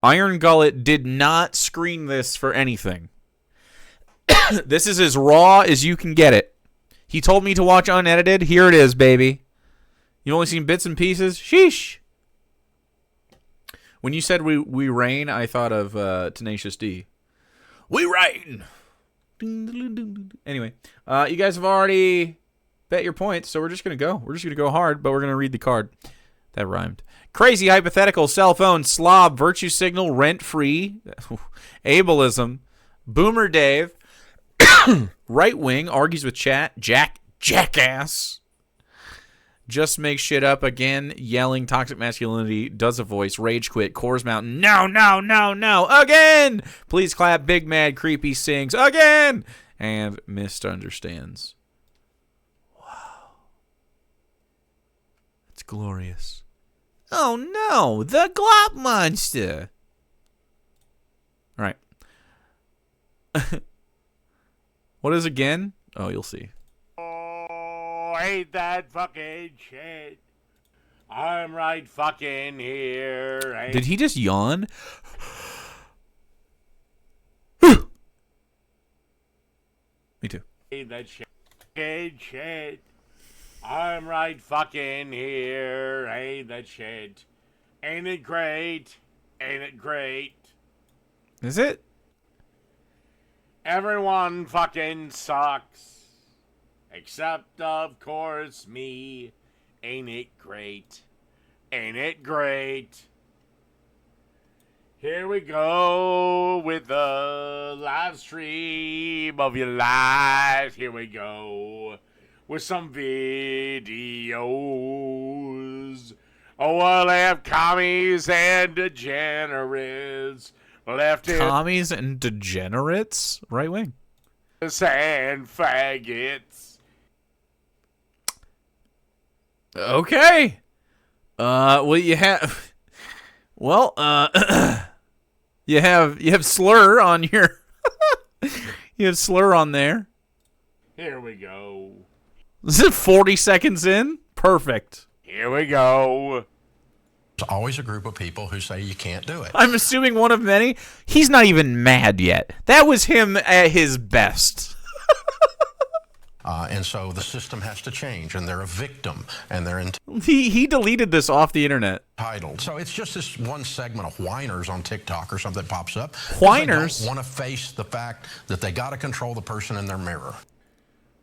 Iron Gullet did not screen this for anything. This is as raw as you can get it. He told me to watch unedited. Here it is, baby. You've only seen bits and pieces? Sheesh. When you said we rain, I thought of Tenacious D. We rain. Anyway, you guys have already bet your points, so we're just going to go. We're just going to go hard, but we're going to read the card. That rhymed. Crazy hypothetical, cell phone, slob, virtue signal, rent-free, ableism, Boomer Dave, right wing, argues with chat, jackass, just make shit up again, yelling, toxic masculinity, does a voice, rage quit, Coors Mountain, no, again, please clap, big mad, creepy, sings, again, and misunderstands. Wow. It's glorious. Oh no, the Glop Monster. All right. What is again? Oh, you'll see. Oh, hate that fucking shit. I'm right fucking here. Did he just yawn? Me too. Hate that shit. I'm right fucking here. Hate that shit. Ain't it great? Ain't it great? Is it? Everyone fucking sucks. Except, of course, me. Ain't it great? Ain't it great? Here we go with the live stream of your life. Here we go with some videos. Oh, well, they have commies and degenerates. Commies and degenerates? Right wing. And faggots. Okay. Well, you have... Well, you have slur on your... You have slur on there. Here we go. Is it 40 seconds in? Perfect. Here we go. There's always a group of people who say you can't do it. I'm assuming one of many. He's not even mad yet. That was him at his best. And so the system has to change, and they're a victim, and they're He deleted this off the internet. entitled. So it's just this one segment of whiners on TikTok or something that pops up. Whiners? They don't want to face the fact that they got to control the person in their mirror.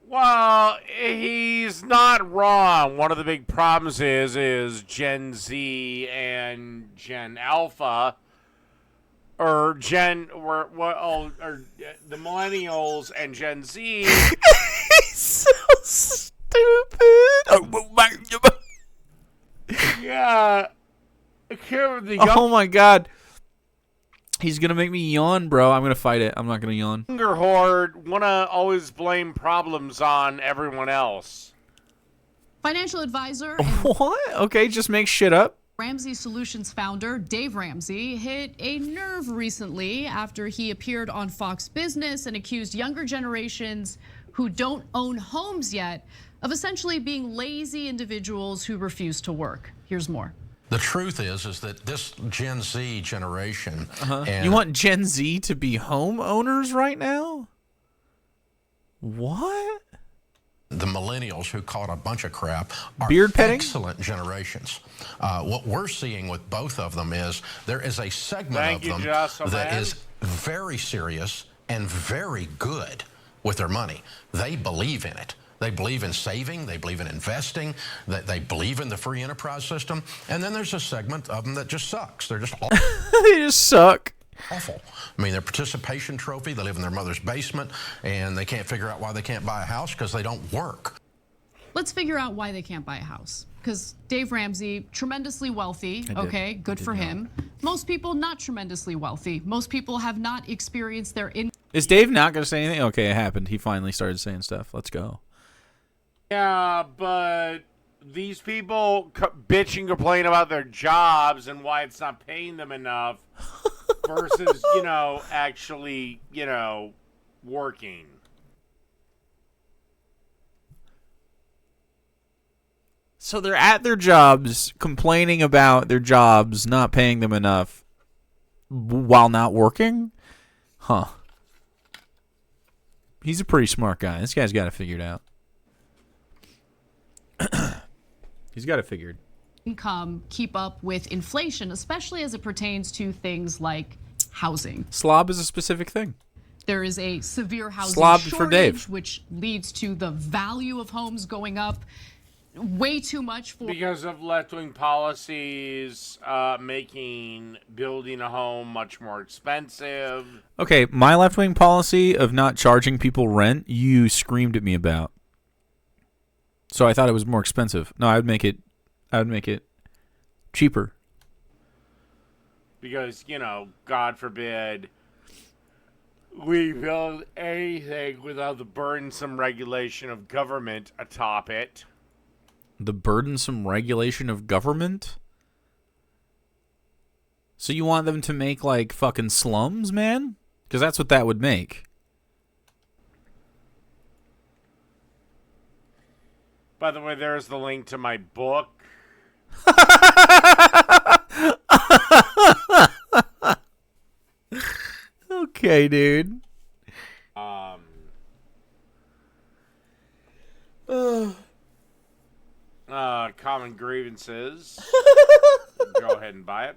Well, he's not wrong. One of the big problems is Gen Z and Gen Alpha, or the millennials and Gen Z. He's so stupid. Yeah. Oh my god. He's going to make me yawn, bro. I'm going to fight it. I'm not going to yawn. Younger horde want to always blame problems on everyone else. Financial advisor What? Okay, just make shit up. Ramsey Solutions founder Dave Ramsey hit a nerve recently after he appeared on Fox Business and accused younger generations who don't own homes yet of essentially being lazy individuals who refuse to work. Here's more. The truth is that this Gen Z generation... and You want Gen Z to be homeowners right now? What? the millennials who caught a bunch of crap are beard petting? Excellent generations. What we're seeing with both of them is there is a segment of them that is very serious and very good with their money. They believe in it. They believe in saving. They believe in investing. They believe in the free enterprise system. And then there's a segment of them that just sucks. They're just awful. They just suck. Awful. I mean, their participation trophy, they live in their mother's basement, and they can't figure out why they can't buy a house because they don't work. Let's figure out why they can't buy a house. Because Dave Ramsey, tremendously wealthy, okay, good for him. Most people not tremendously wealthy. Most people have not experienced their income. Is Dave not going to say anything? Okay, it happened. He finally started saying stuff. Let's go. Yeah, but these people bitch and complain about their jobs and why it's not paying them enough versus, you know, actually, you know, working. So they're at their jobs, complaining about their jobs not paying them enough. while not working? Huh. He's a pretty smart guy. This guy's got it figured out. He's got it figured. Income keep up with inflation, especially as it pertains to things like housing. Slob is a specific thing. There is a severe housing Slob shortage, for Dave. which leads to the value of homes going up way too much for because of left-wing policies making building a home much more expensive. Okay, my left-wing policy of not charging people rent, you screamed at me about. So I thought it was more expensive. No, I would make it cheaper. Because, you know, God forbid we build anything without the burdensome regulation of government atop it. The burdensome regulation of government? So you want them to make, like, fucking slums, man? Because that's what that would make. By the way, there's the link to my book. Okay, dude. Common grievances. Go ahead and buy it.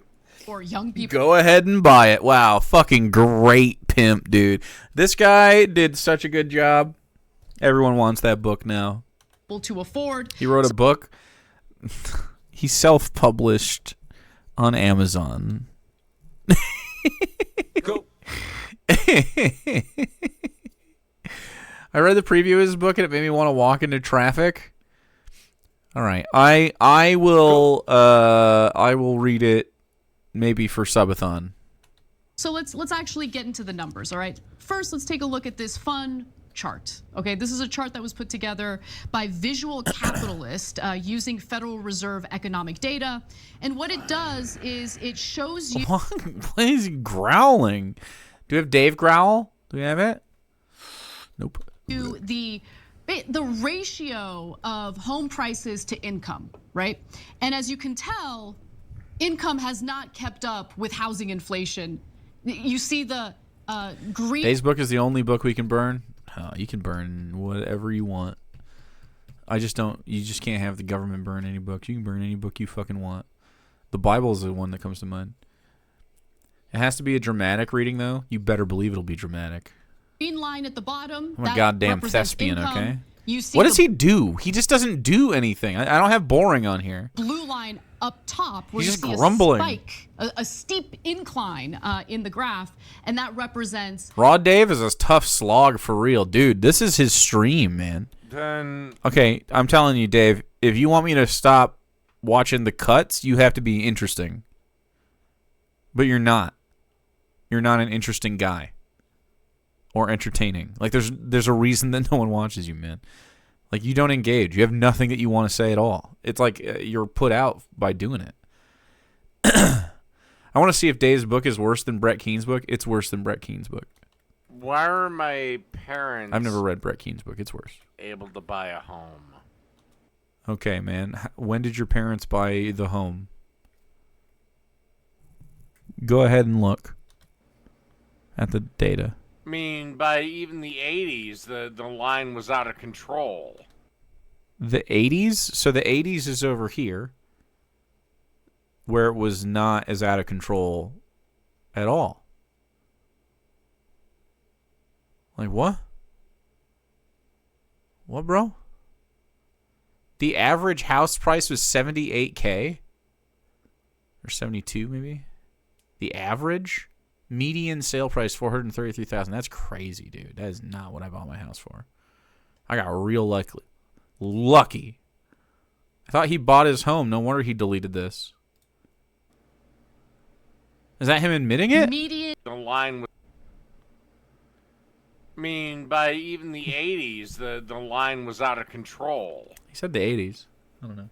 for young people. Go ahead and buy it. Wow, fucking great pimp, dude. This guy did such a good job. Everyone wants that book now. To afford. He wrote a book. He self-published on Amazon. Go. I read the preview of his book and it made me want to walk into traffic. All right, I will read it maybe for subathon. So let's actually get into the numbers. All right. First, let's take a look at this fun chart. Okay, this is a chart that was put together by Visual Capitalist using Federal Reserve economic data, and what it does is it shows you. Why is he growling? Do we have Dave growl? Do we have it? Nope. The ratio of home prices to income, right? And as you can tell, income has not kept up with housing inflation. You see the green. Dave's book is the only book we can burn. Oh, you can burn whatever you want. You just can't have the government burn any books. You can burn any book you fucking want. The Bible is the one that comes to mind. It has to be a dramatic reading, though. You better believe it'll be dramatic. Green line at the bottom. I'm a goddamn thespian, income. okay? You see what does he do? He just doesn't do anything. I don't have boring on here. Blue line up top where He's you just see grumbling. a spike, a steep incline in the graph, and that represents. Raw Dave is a tough slog for real. Dude, this is his stream, man. Then Okay, I'm telling you, Dave, if you want me to stop watching the cuts, you have to be interesting. But you're not. You're not an interesting guy. Or entertaining. Like, there's a reason that no one watches you, man. Like, you don't engage. You have nothing that you want to say at all. It's like you're put out by doing it. I want to see if Dave's book is worse than Brett Keene's book. It's worse than Brett Keene's book. why are my parents I've never read Brett Keene's book. It's worse. able to buy a home? Okay, man. When did your parents buy the home? Go ahead and look at the data. I mean, by even the 80s, the line was out of control. The 80s? So the 80s is over here, where it was not as out of control at all. Like, what? What, bro? The average house price was $78K? Or 72, maybe? The average? Median sale price $433,000. That's crazy, dude. That is not what I bought my house for. I got real lucky. I thought he bought his home. No wonder he deleted this. Is that him admitting it? Median. The line was. I mean, by even the 80s, the line was out of control. He said the 80s. I don't know.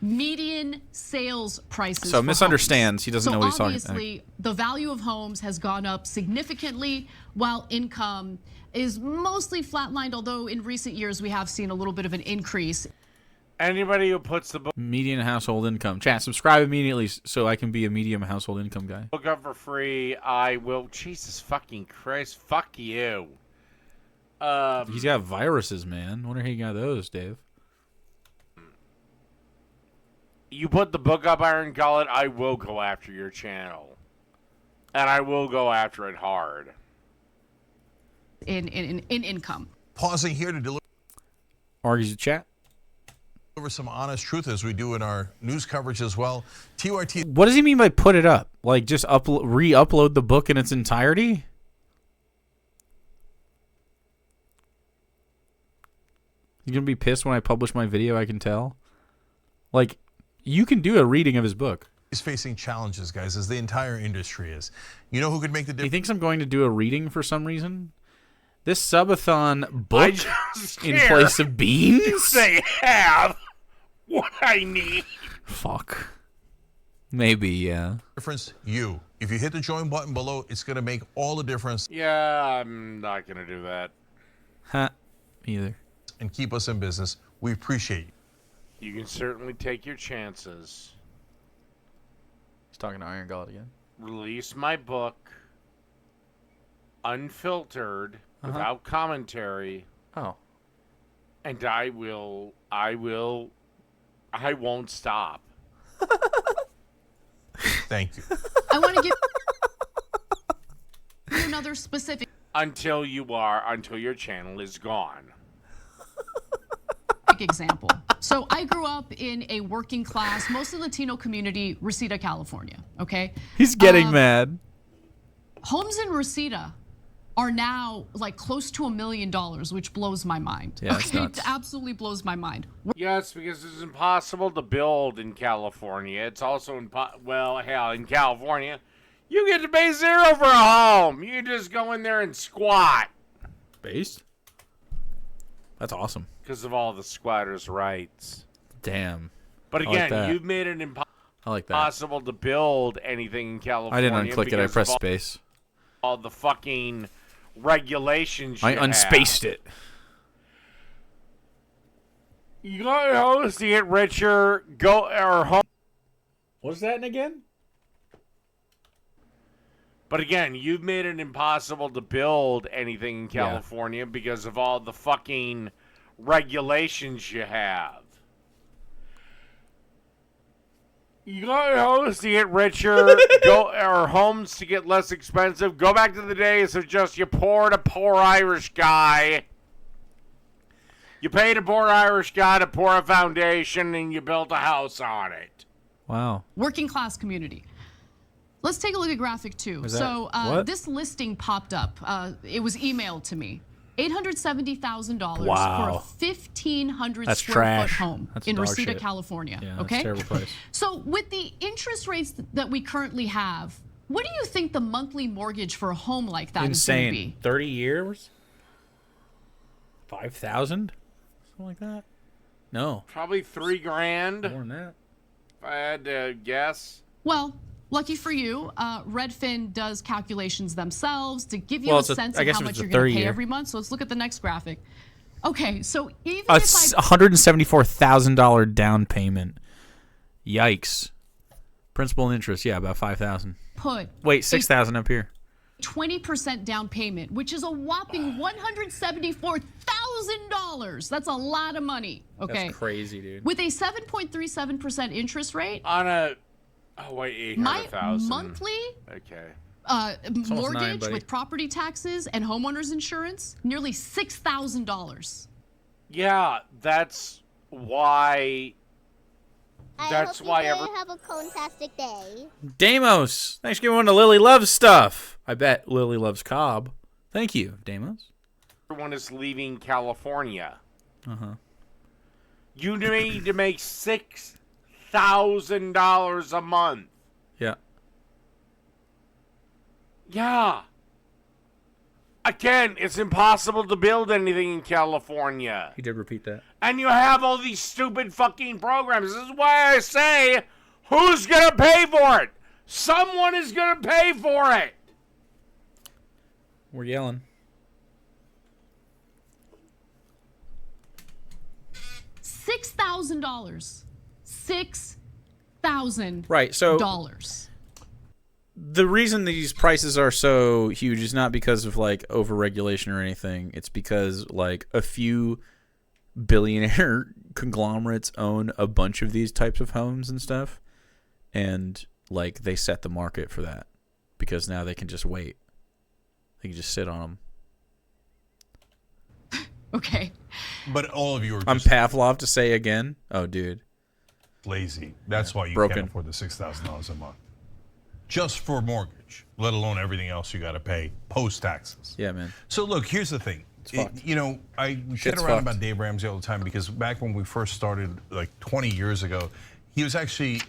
Median sales prices. So for misunderstands. homes. He doesn't know what he's talking about. So obviously, the value of homes has gone up significantly, while income is mostly flatlined. Although in recent years we have seen a little bit of an increase. Anybody who puts the Median household income. Chat, subscribe immediately so I can be a medium household income guy. book up for free, I will. Jesus fucking Christ. Fuck you. He's got viruses, man. Wonder how you got those, Dave. You put the book up, Iron Gullet, I will go after your channel. And I will go after it hard. In income. Pausing here to deliver Argues the chat. some honest truth as we do in our news coverage as well. TYT. What does he mean by put it up? Like just re-upload the book in its entirety? He's gonna be pissed when I publish my video, I can tell. Like, you can do a reading of his book. He's facing challenges, guys, as the entire industry is. You know who could make the He difference? thinks I'm going to do a reading for some reason? This subathon book in place of beans? They have what I need. Fuck. Maybe, yeah. Difference, you. If you hit the join button below, it's going to make all the difference Yeah, I'm not going to do that. Huh. Either. and keep us in business. We appreciate you. You can certainly take your chances. He's talking to Iron Gullet again. Release my book, unfiltered, without commentary, Oh. and I won't stop. Thank you. I want to give you another specific Until your channel is gone. example. So I grew up in a working class, mostly Latino community, Reseda, California. Okay. He's getting mad. Homes in Reseda are now like close to $1 million, which blows my mind. Yeah, it's okay, nuts. it absolutely blows my mind. Yes, because it's impossible to build in California. It's also in California, you get to pay $0 for a home. You just go in there and squat. Based? That's awesome. Because of all the squatters' rights. Damn. But I like again, that. you've made it I like that. impossible to build anything in California. I didn't unclick it. I because pressed of space. all the fucking regulations I you have. unspaced it. You got homes to get richer, home. What's that again? But again, you've made it impossible to build anything in California because of all the fucking regulations you have. You got homes to get richer, or homes to get less expensive. Go back to the days of just you poured a poor Irish guy. You paid a poor Irish guy to pour a foundation and you built a house on it. Wow. Working class community. Let's take a look at graphic 2. Is that- So what? this listing popped up. It was emailed to me. $870,000 Wow. for a 1,500 That's square foot trash. home That's in dog Reseda, shit. California. Yeah, that's okay, a terrible place. So with the interest rates that we currently have, what do you think the monthly mortgage for a home like that is going to Insane. be? 30 years? 5,000? Something like that? No. Probably $3,000 More than that. if I had to guess. Well, lucky for you, Redfin does calculations themselves to give you Well, a it's a- sense I of guess how if much it's a you're going to 30 pay year. every month. So let's look at the next graphic. Okay, so even A if I $174,000 down payment. Yikes. Principal and interest, yeah, about 5,000. put Wait, 6,000 up here. 20% down payment, which is a whopping $174,000. That's a lot of money. Okay. That's crazy, dude. With a 7.37% interest rate, On a, oh wait, my 800,000. monthly Okay. almost mortgage 9, buddy. with property taxes and homeowners insurance, nearly $6,000. Yeah, that's why. That's I hope why you every- have a fantastic day. Damos, thanks for giving one to Lily Loves Stuff. I bet Lily loves Cobb. Thank you, Damos. Everyone is leaving California. Uh-huh. You need to make $6,000 a month. Yeah. Yeah. Again, it's impossible to build anything in California. He did repeat that. And you have all these stupid fucking programs. This is why I say, who's going to pay for it? Someone is going to pay for it. We're yelling. $6,000. $6,000. Right. So the reason these prices are so huge is not because of like overregulation or anything. It's because like a few billionaire conglomerates own a bunch of these types of homes and stuff, and like they set the market for that because now they can just wait. They can just sit on them. Okay. But all of you are just I'm Pavlov to say again. Oh, dude. Lazy. That's why you Broken. can't afford the $6,000 a month. Just for mortgage, let alone everything else you got to pay post-taxes. Yeah, man. So, look, here's the thing. You know, I kid around about Dave Ramsey all the time because back when we first started, like 20 years ago, he was actually,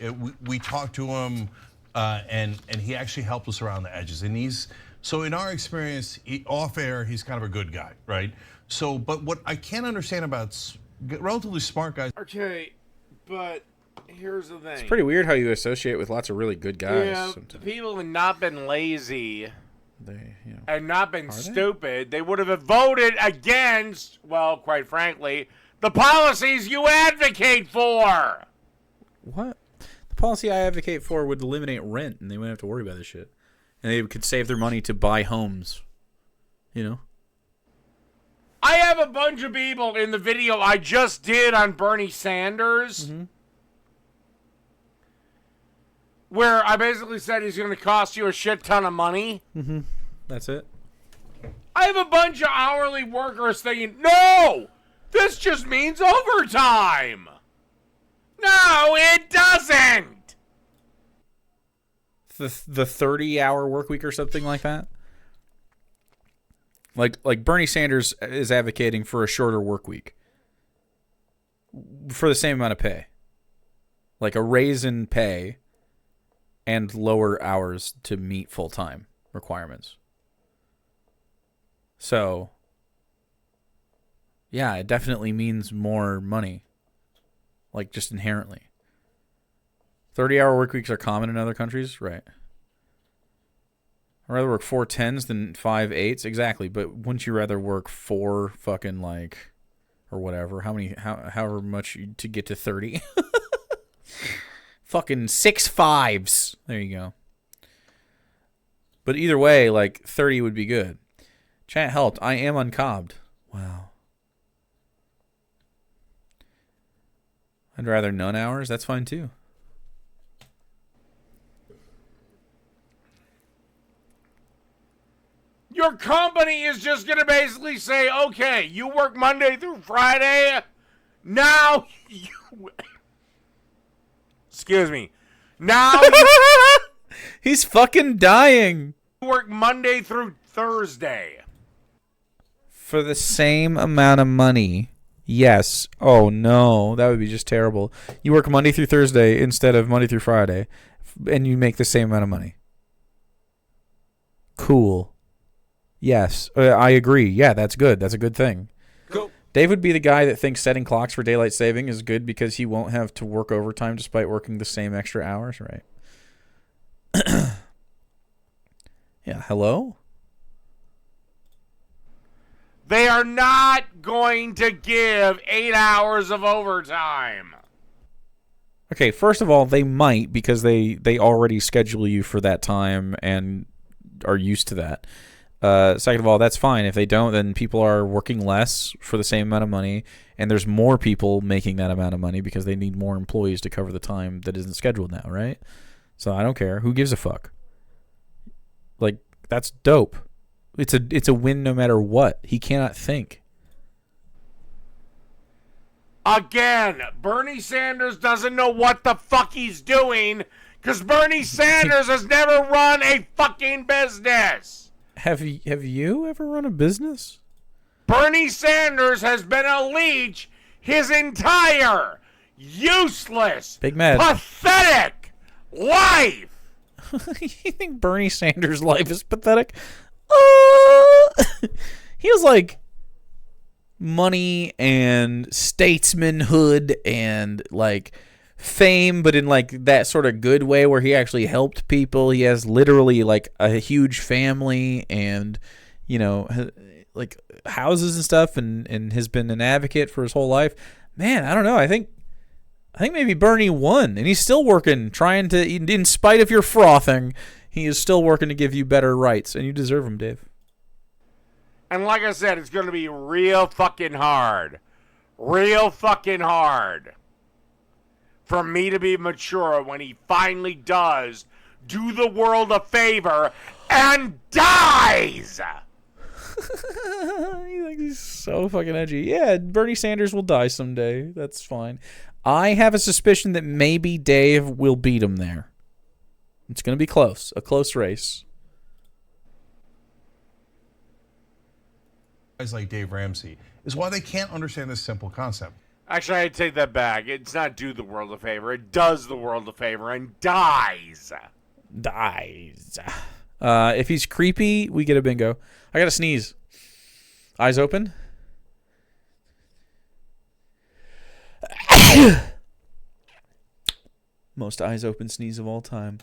we talked to him and he actually helped us around the edges. And so in our experience, off air, he's kind of a good guy, right? So, but what I can't understand about relatively smart guys. Okay, but here's the thing. It's pretty weird how you associate with lots of really good guys. Yeah, sometimes. people have not been lazy They, you know, and not been stupid. They would have voted against, well, quite frankly, the policies you advocate for. what? The policy I advocate for would eliminate rent, and they wouldn't have to worry about this shit. And they could save their money to buy homes. You know? I have a bunch of people in the video I just did on Bernie Sanders where I basically said he's going to cost you a shit ton of money. That's it. I have a bunch of hourly workers thinking, no, this just means overtime. No, it doesn't. The 30-hour work week or something like that. Like Bernie Sanders is advocating for a shorter work week for the same amount of pay. Like a raise in pay and lower hours to meet full-time requirements. So, yeah, it definitely means more money. Like, just inherently. 30-hour work weeks are common in other countries, right? I'd rather work 4 10s than 5 8s, exactly. But wouldn't you rather work 4 fucking like, or whatever? However much to get to 30? Fucking 6 5s. There you go. But either way, like 30 would be good. Chat helped. I am uncobbed. Wow. I'd rather none hours. That's fine too. Your company is just going to basically say, okay, you work Monday through Friday. Now you... Excuse me. Now you He's fucking dying. work Monday through Thursday. For the same amount of money. Yes. Oh, no. That would be just terrible. You work Monday through Thursday instead of Monday through Friday, and you make the same amount of money. Cool. Yes. I agree. Yeah, that's good. That's a good thing. Go. Dave would be the guy that thinks setting clocks for daylight saving is good because he won't have to work overtime despite working the same extra hours, right? Yeah, hello? They are not going to give 8 hours of overtime. Okay, first of all, they might because they already schedule you for that time and are used to that. Second of all, that's fine. If they don't, then people are working less for the same amount of money, and there's more people making that amount of money because they need more employees to cover the time that isn't scheduled now, right? So I don't care. Who gives a fuck? Like, that's dope. It's a win no matter what. He cannot think. Again, Bernie Sanders doesn't know what the fuck he's doing because Bernie Sanders has never run a fucking business. Have you ever run a business? Bernie Sanders has been a leech his entire useless, Big Mad. pathetic life. You think Bernie Sanders' life is pathetic? He was like money and statesmanhood and like fame, but in like that sort of good way where he actually helped people. He has literally like a huge family and, you know, like houses and stuff and has been an advocate for his whole life. Man, I don't know. I think maybe Bernie won, and he's still working, trying to, in spite of your frothing, he is still working to give you better rights, and you deserve them, Dave. And like I said, it's going to be real fucking hard. Real fucking hard for me to be mature when he finally does do the world a favor and dies. He's so fucking edgy. Yeah, Bernie Sanders will die someday. That's fine. I have a suspicion that maybe Dave will beat him there. It's going to be close. A close race. Guys like Dave Ramsey is why they can't understand this simple concept. Actually, I take that back. It's not do the world a favor. It does the world a favor and dies. If he's creepy, we get a bingo. I got to sneeze. Eyes open. Most eyes open sneeze of all time.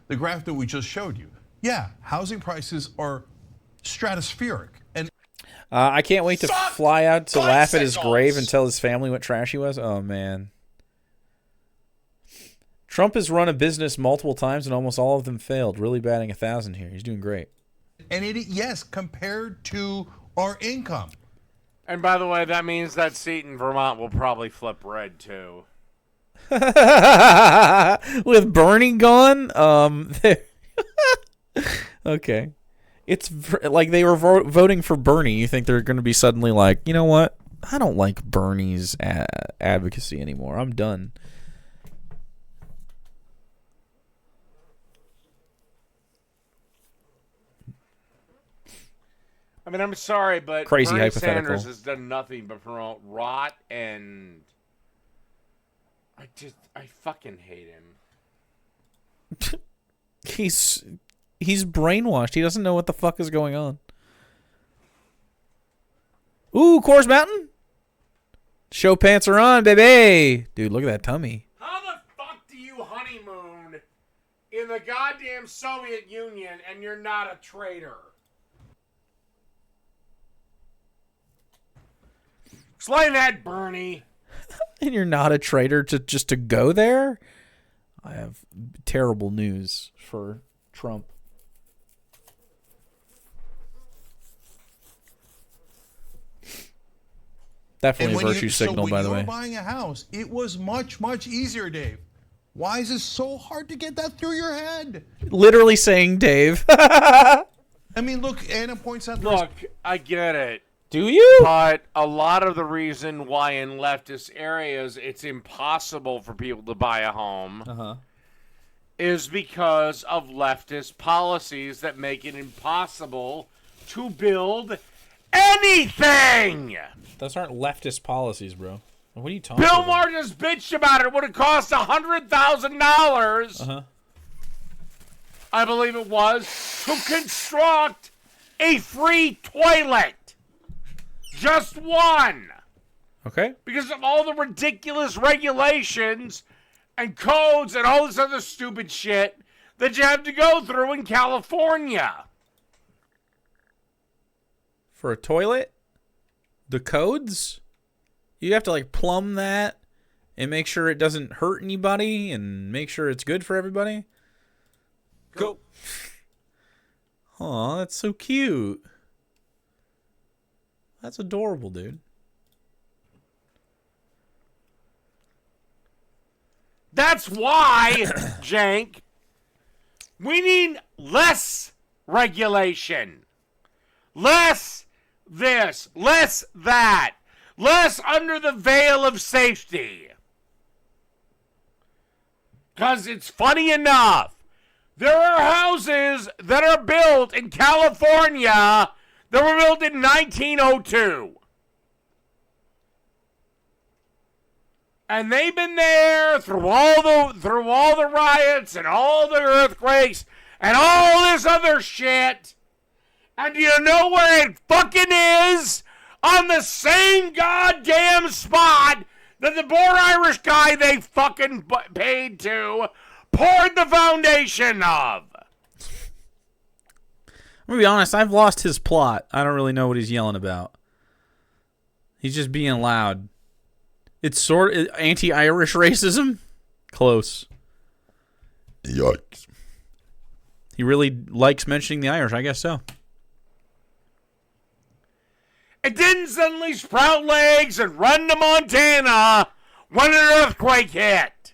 The graph that we just showed you. Yeah, housing prices are stratospheric. And I can't wait to fly out to laugh at his grave and tell his family what trash he was. Oh, man. Trump has run a business multiple times and almost all of them failed. Really batting 1,000 here. He's doing great. And yes, compared to our income. And by the way, that means that seat in Vermont will probably flip red too. With Bernie gone, okay. It's like they were voting for Bernie. You think they're going to be suddenly like, you know what? I don't like Bernie's advocacy anymore. I'm done. I mean, I'm sorry, but Crazy Bernie hypothetical. Sanders has done nothing but promote rot, and I fucking hate him. He's brainwashed. He doesn't know what the fuck is going on. Ooh, Coors Mountain. Show pants are on, baby. Dude, look at that tummy. How the fuck do you honeymoon in the goddamn Soviet Union and you're not a traitor? Explain that, Bernie. And you're not a traitor just to go there? I have terrible news for Trump. Definitely a virtue signal, by the way. When you were buying a house, it was much, much easier, Dave. Why is it so hard to get that through your head? Literally saying Dave. I mean, look, Anna points out... Look, I get it. Do you? But a lot of the reason why in leftist areas it's impossible for people to buy a home is because of leftist policies that make it impossible to build anything. Those aren't leftist policies, bro. What are you talking Bill about? Maher just bitched about it. It would have cost $100,000, I believe it was, to construct a free toilet. Just one. Okay. Because of all the ridiculous regulations and codes and all this other stupid shit that you have to go through in California. For a toilet? The codes? You have to like plumb that and make sure it doesn't hurt anybody and make sure it's good for everybody? Go. Aw, that's so cute. That's adorable, dude. That's why, Jank, we need less regulation. Less this, less that. Less under the veil of safety. Because it's funny enough, there are houses that are built in California that were built in 1902. And they've been there through all the riots and all the earthquakes and all this other shit. And do you know where it fucking is? On the same goddamn spot that the poor Irish guy they fucking paid to poured the foundation of. I'm gonna be honest, I've lost his plot. I don't really know what he's yelling about. He's just being loud. It's sort of anti-Irish racism. Close. Yikes. He really likes mentioning the Irish. I guess so. It didn't suddenly sprout legs and run to Montana when an earthquake hit.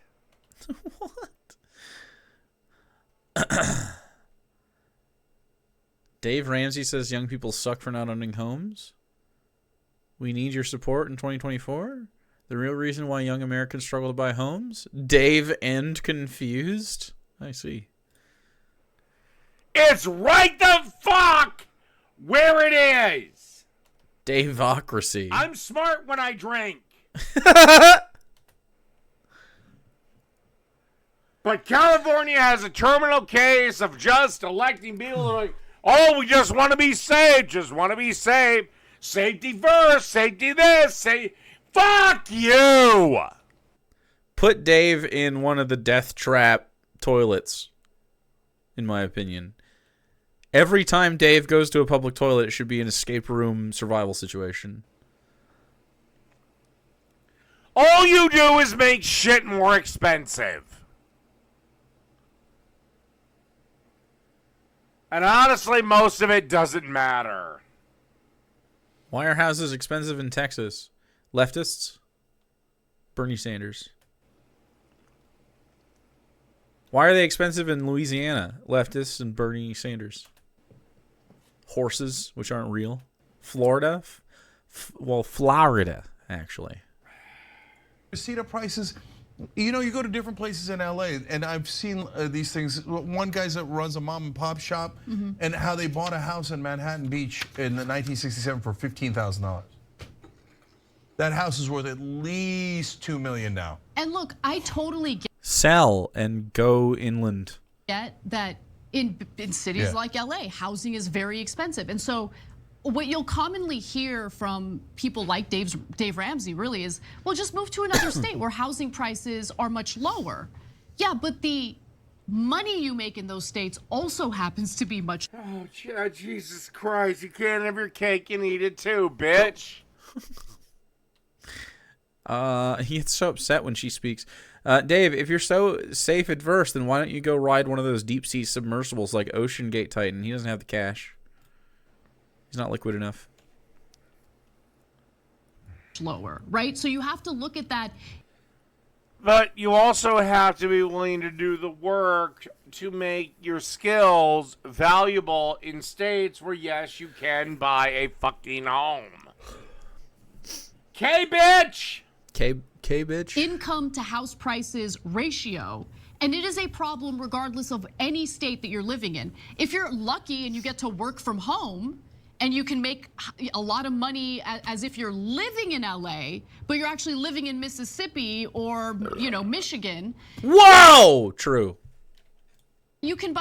What? Dave Ramsey says young people suck for not owning homes. We need your support in 2024. The real reason why young Americans struggle to buy homes? Dave and confused? I see. It's right the fuck where it is. Daveocracy. I'm smart when I drink. But California has a terminal case of just electing people who are like, oh, we just want to be safe. Just want to be safe. Safety first. Safety this. Fuck you. Put Dave in one of the death trap toilets, in my opinion. Every time Dave goes to a public toilet, it should be an escape room survival situation. All you do is make shit more expensive. And honestly, most of it doesn't matter. Why are houses expensive in Texas? Leftists? Bernie Sanders. Why are they expensive in Louisiana? Leftists and Bernie Sanders. Horses, which aren't real. Florida? Florida, actually. Cedar prices. You know, you go to different places in LA, and I've seen these things. One guy that runs a mom and pop shop, and how they bought a house in Manhattan Beach in 1967 for $15,000. That house is worth at least $2 million now. And look, I totally Sell and go inland. get that in cities like LA, housing is very expensive, and so what you'll commonly hear from people like Dave Ramsey really is, well, just move to another state where housing prices are much lower. Yeah, but the money you make in those states also happens to be much. Oh, Jesus Christ. You can't have your cake and eat it too, bitch. He gets so upset when she speaks. Dave, if you're so safe adverse, then why don't you go ride one of those deep sea submersibles like Ocean Gate Titan? He doesn't have the cash. He's not liquid enough. Lower, right? So you have to look at that. But you also have to be willing to do the work to make your skills valuable in states where, yes, you can buy a fucking home. K, bitch! K bitch? Income to house prices ratio. And it is a problem regardless of any state that you're living in. If you're lucky and you get to work from home, and you can make a lot of money as if you're living in LA, but you're actually living in Mississippi or, Michigan. Whoa! True. You can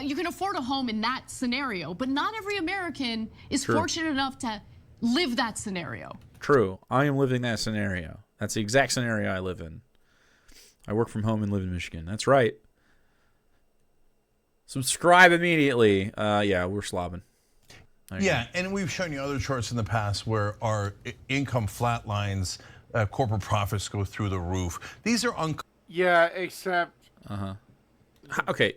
you can afford a home in that scenario, but not every American is fortunate enough to live that scenario. True. I am living that scenario. That's the exact scenario I live in. I work from home and live in Michigan. That's right. Subscribe immediately. Yeah, we're slobbing. Yeah, and we've shown you other charts in the past where our income flatlines, corporate profits go through the roof. These are yeah, except okay.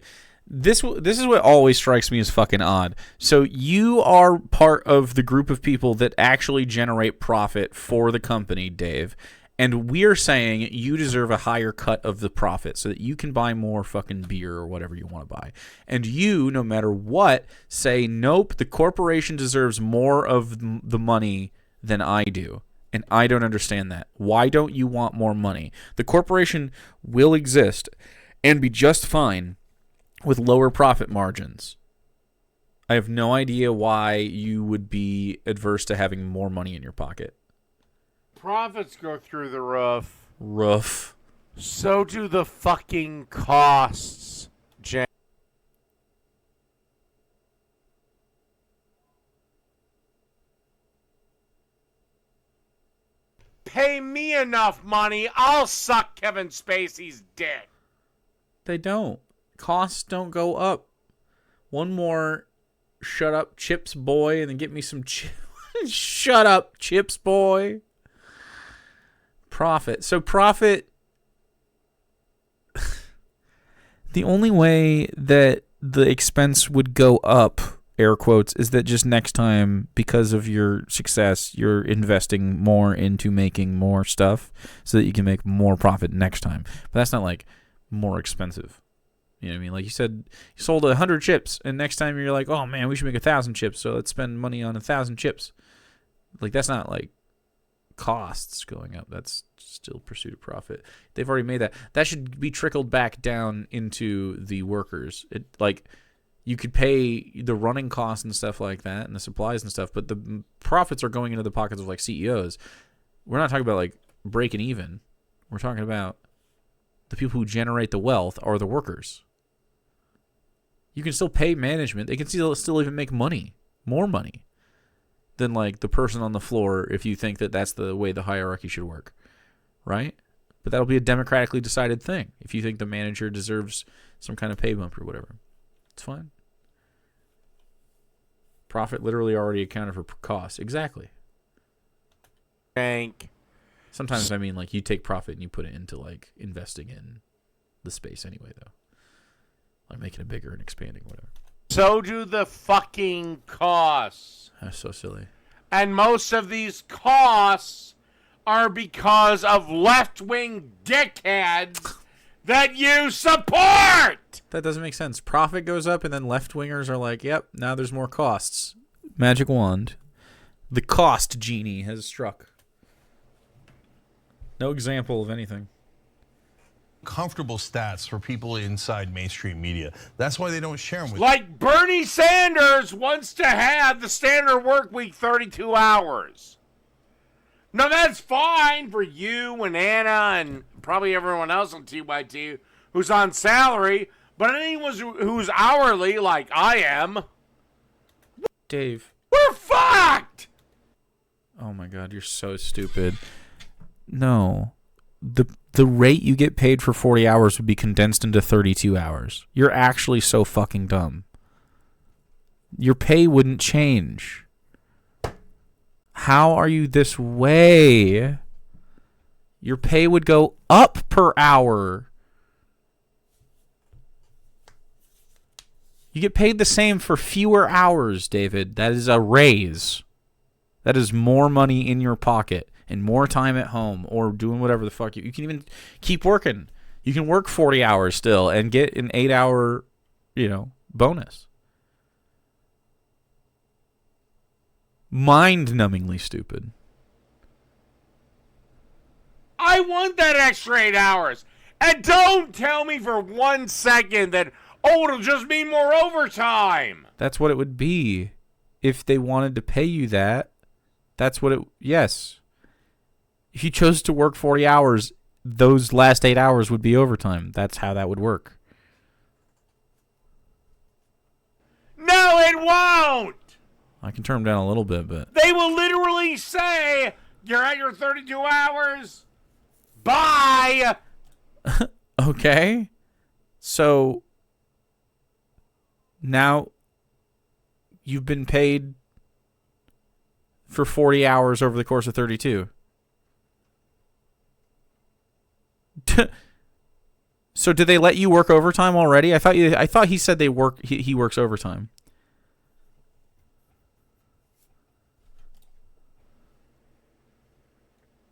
This is what always strikes me as fucking odd. So you are part of the group of people that actually generate profit for the company, Dave. And we're saying you deserve a higher cut of the profit so that you can buy more fucking beer or whatever you want to buy. And you, no matter what, say, nope, the corporation deserves more of the money than I do. And I don't understand that. Why don't you want more money? The corporation will exist and be just fine with lower profit margins. I have no idea why you would be adverse to having more money in your pocket. Profits go through the roof. Roof. So do the fucking costs, Jen. Pay me enough money, I'll suck Kevin Spacey's dick. They don't. Costs don't go up. One more shut up chips boy and then get me some chips. Shut up chips boy. Profit. So profit. The only way that the expense would go up, air quotes, is that just next time, because of your success, you're investing more into making more stuff so that you can make more profit next time. But that's not like more expensive. You know what I mean? Like you said, you sold 100 chips, and next time you're like, oh man, we should make 1,000 chips, so let's spend money on 1,000 chips. Like that's not like costs going up. That's still pursuit of profit. They've already made that. That should be trickled back down into the workers. It like you could pay the running costs and stuff like that and the supplies and stuff, but the profits are going into the pockets of like CEOs. We're not talking about like breaking even. We're talking about the people who generate the wealth are the workers. You can still pay management. They can still even make money, more money than like the person on the floor if you think that that's the way the hierarchy should work, right? But that'll be a democratically decided thing. If you think the manager deserves some kind of pay bump or whatever, it's fine. Profit literally already accounted for costs. Exactly. Bank. Sometimes I mean like you take profit and you put it into like investing in the space anyway, though. Like making it bigger and expanding, whatever. So do the fucking costs. That's so silly. And most of these costs are because of left-wing dickheads that you support. That doesn't make sense. Profit goes up and then left-wingers are like, yep, now there's more costs. Magic wand. The cost genie has struck. No example of anything. Comfortable stats for people inside mainstream media. That's why they don't share them with Like Bernie Sanders wants to have the standard work week 32 hours. Now that's fine for you and Anna and probably everyone else on TYT who's on salary, but anyone who's hourly like I am, Dave. we're fucked! Oh my god, you're so stupid. No. The rate you get paid for 40 hours would be condensed into 32 hours. You're actually so fucking dumb. Your pay wouldn't change. How are you this way? Your pay would go up per hour. You get paid the same for fewer hours, David. That is a raise. That is more money in your pocket and more time at home or doing whatever the fuck. You can even keep working. You can work 40 hours still and get an 8-hour, bonus. Mind-numbingly stupid. I want that extra 8 hours. And don't tell me for 1 second that, it'll just mean more overtime. That's what it would be. If they wanted to pay you that, that's what yes. If you chose to work 40 hours, those last 8 hours would be overtime. That's how that would work. No, it won't. I can turn them down a little bit, but... They will literally say, you're at your 32 hours. Bye. Okay. So, now you've been paid for 40 hours over the course of 32. So did they let you work overtime already? I thought he said he works overtime.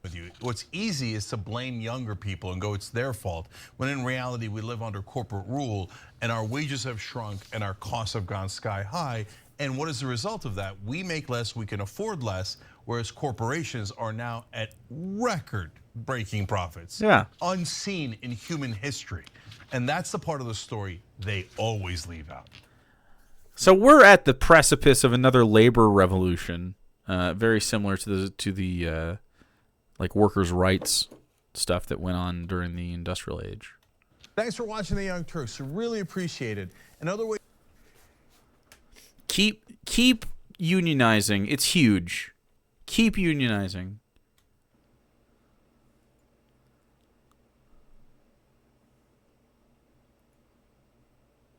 with you. What's easy is to blame younger people and go, it's their fault, when in reality we live under corporate rule and our wages have shrunk and our costs have gone sky high. And what is the result of that? We make less, we can afford less, whereas corporations are now at record-breaking profits. Yeah. Unseen in human history. And that's the part of the story they always leave out. So we're at the precipice of another labor revolution, very similar to the like workers' rights stuff that went on during the industrial age. Thanks for watching The Young Turks. We really appreciate it. Another way. Keep unionizing. It's huge. Keep unionizing.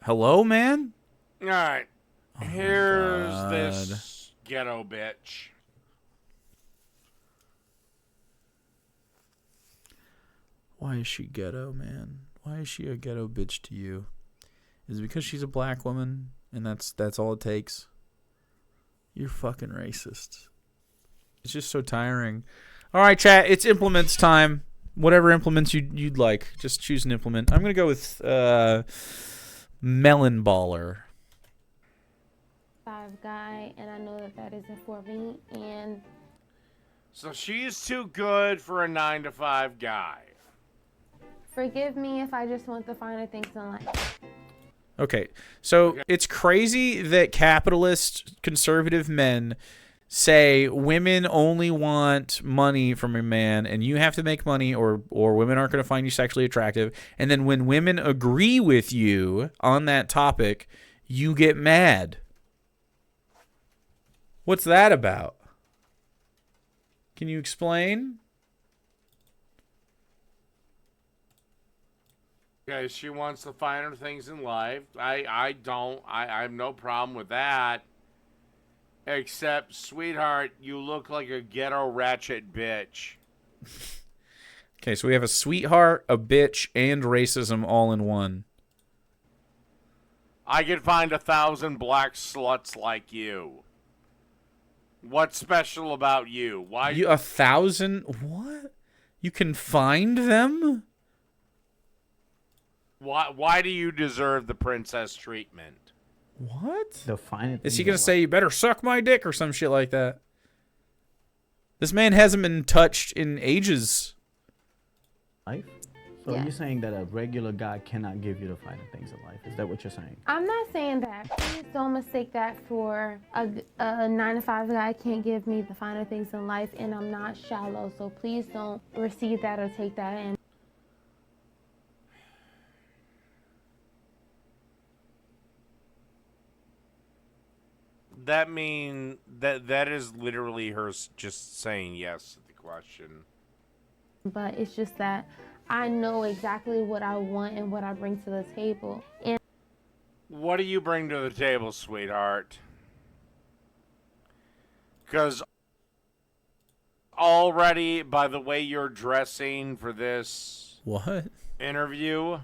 Hello, man? All right. Here's this ghetto bitch. Why is she ghetto, man? Why is she a ghetto bitch to you? Is it because she's a black woman and that's all it takes? You're fucking racist. It's just so tiring. All right, chat. It's implements time. Whatever implements you'd like, just choose an implement. I'm gonna go with melon baller. 5 guy, and I know that isn't for me. And so she's too good for a 9 to 5 guy. Forgive me if I just want the finer things in life. Okay, so it's crazy that capitalist conservative men say women only want money from a man and you have to make money or women aren't going to find you sexually attractive. And then when women agree with you on that topic, you get mad. What's that about? Can you explain? Okay, she wants the finer things in life. I have no problem with that. Except, sweetheart, you look like a ghetto ratchet bitch. Okay, so we have a sweetheart, a bitch, and racism all in one. I could find 1,000 black sluts like you. What's special about you? Why? 1,000? What? You can find them? Why do you deserve the princess treatment? What? The finer Is he going to say, you better suck my dick or some shit like that? This man hasn't been touched in ages. Life? So you're saying that a regular guy cannot give you the finer things in life? Is that what you're saying? I'm not saying that. Please don't mistake that for a 9 to 5 guy can't give me the finer things in life, and I'm not shallow. So please don't receive that or take that in. That mean that is literally her just saying yes to the question. But it's just that I know exactly what I want and what I bring to the table. And what do you bring to the table, sweetheart? Because already, by the way you're dressing for this interview.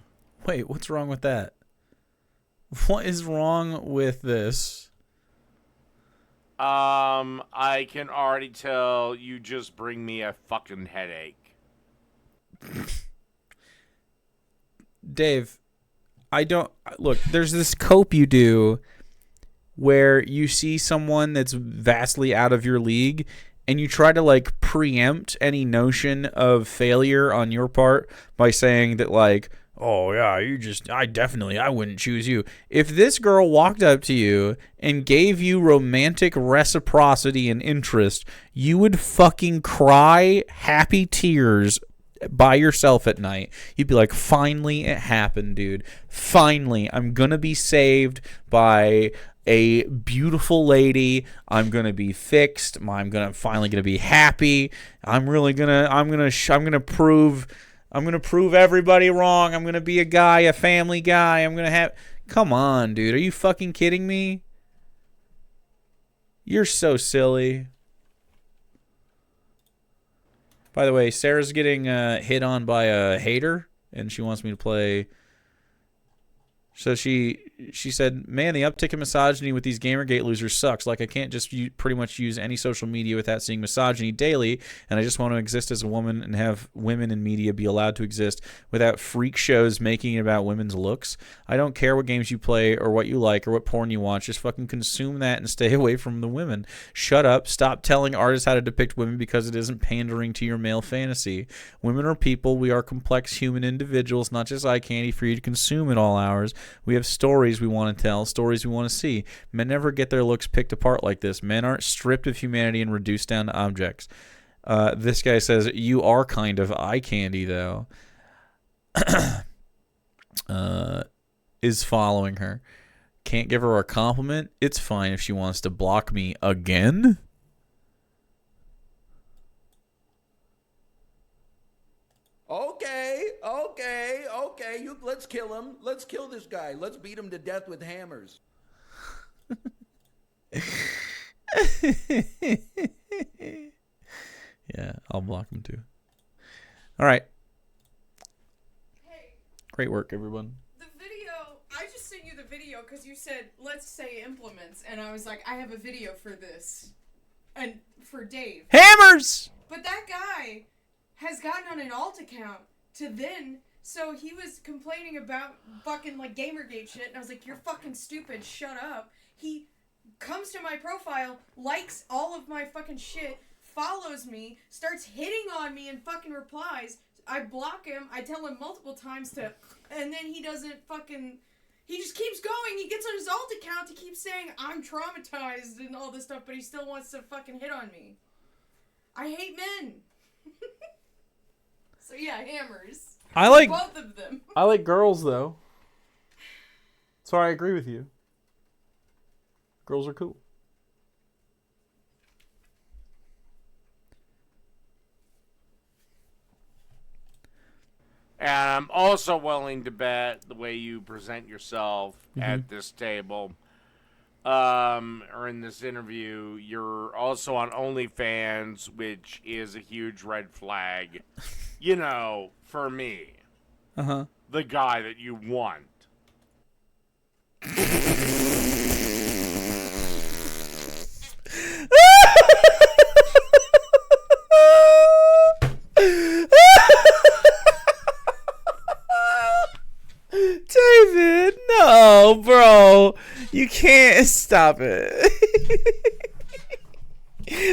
Wait, what's wrong with that? What is wrong with this? I can already tell you just bring me a fucking headache. Dave, look, there's this cope you do where you see someone that's vastly out of your league and you try to like preempt any notion of failure on your part by saying that like, oh yeah, I wouldn't choose you. If this girl walked up to you and gave you romantic reciprocity and interest, you would fucking cry happy tears by yourself at night. You'd be like, finally it happened, dude. Finally, I'm gonna be saved by a beautiful lady. I'm gonna be fixed. I'm finally gonna be happy. I'm gonna prove everybody wrong. I'm gonna be a guy, a family guy. Come on, dude. Are you fucking kidding me? You're so silly. By the way, Sarah's getting hit on by a hater, and she wants me to play. So she said, man, the uptick in misogyny with these Gamergate losers sucks. Like, I can't just pretty much use any social media without seeing misogyny daily, and I just want to exist as a woman and have women in media be allowed to exist without freak shows making it about women's looks. I don't care what games you play or what you like or what porn you watch. Just fucking consume that and stay away from the women. Shut up. Stop telling artists how to depict women because it isn't pandering to your male fantasy. Women are people. We are complex human individuals, not just eye candy for you to consume at all hours. We have stories we want to tell, stories we want to see. Men never get their looks picked apart like this. Men aren't stripped of humanity and reduced down to objects. This guy says, you are kind of eye candy, though. Is following her. Can't give her a compliment? It's fine if she wants to block me again. Okay. Let's kill him. Let's kill this guy. Let's beat him to death with hammers. Yeah, I'll block him too. All right. Great work, everyone. The video, I just sent you the video because you said, let's say implements. And I was like, I have a video for this. And for Dave. Hammers! But that guy has gotten on an alt account to then, so he was complaining about fucking like Gamergate shit, and I was like, you're fucking stupid, shut up. He comes to my profile, likes all of my fucking shit, follows me, starts hitting on me and fucking replies. I block him, I tell him multiple times to, and then he doesn't fucking, he just keeps going. He gets on his alt account to keep saying I'm traumatized and all this stuff, but he still wants to fucking hit on me. I hate men. So yeah, hammers. I like both of them. I like girls though. So I agree with you. Girls are cool. And I'm also willing to bet the way you present yourself at this table, or in this interview, you're also on OnlyFans, which is a huge red flag, you know, for me. Uh-huh. The guy that you want. David, no, bro. You can't stop it.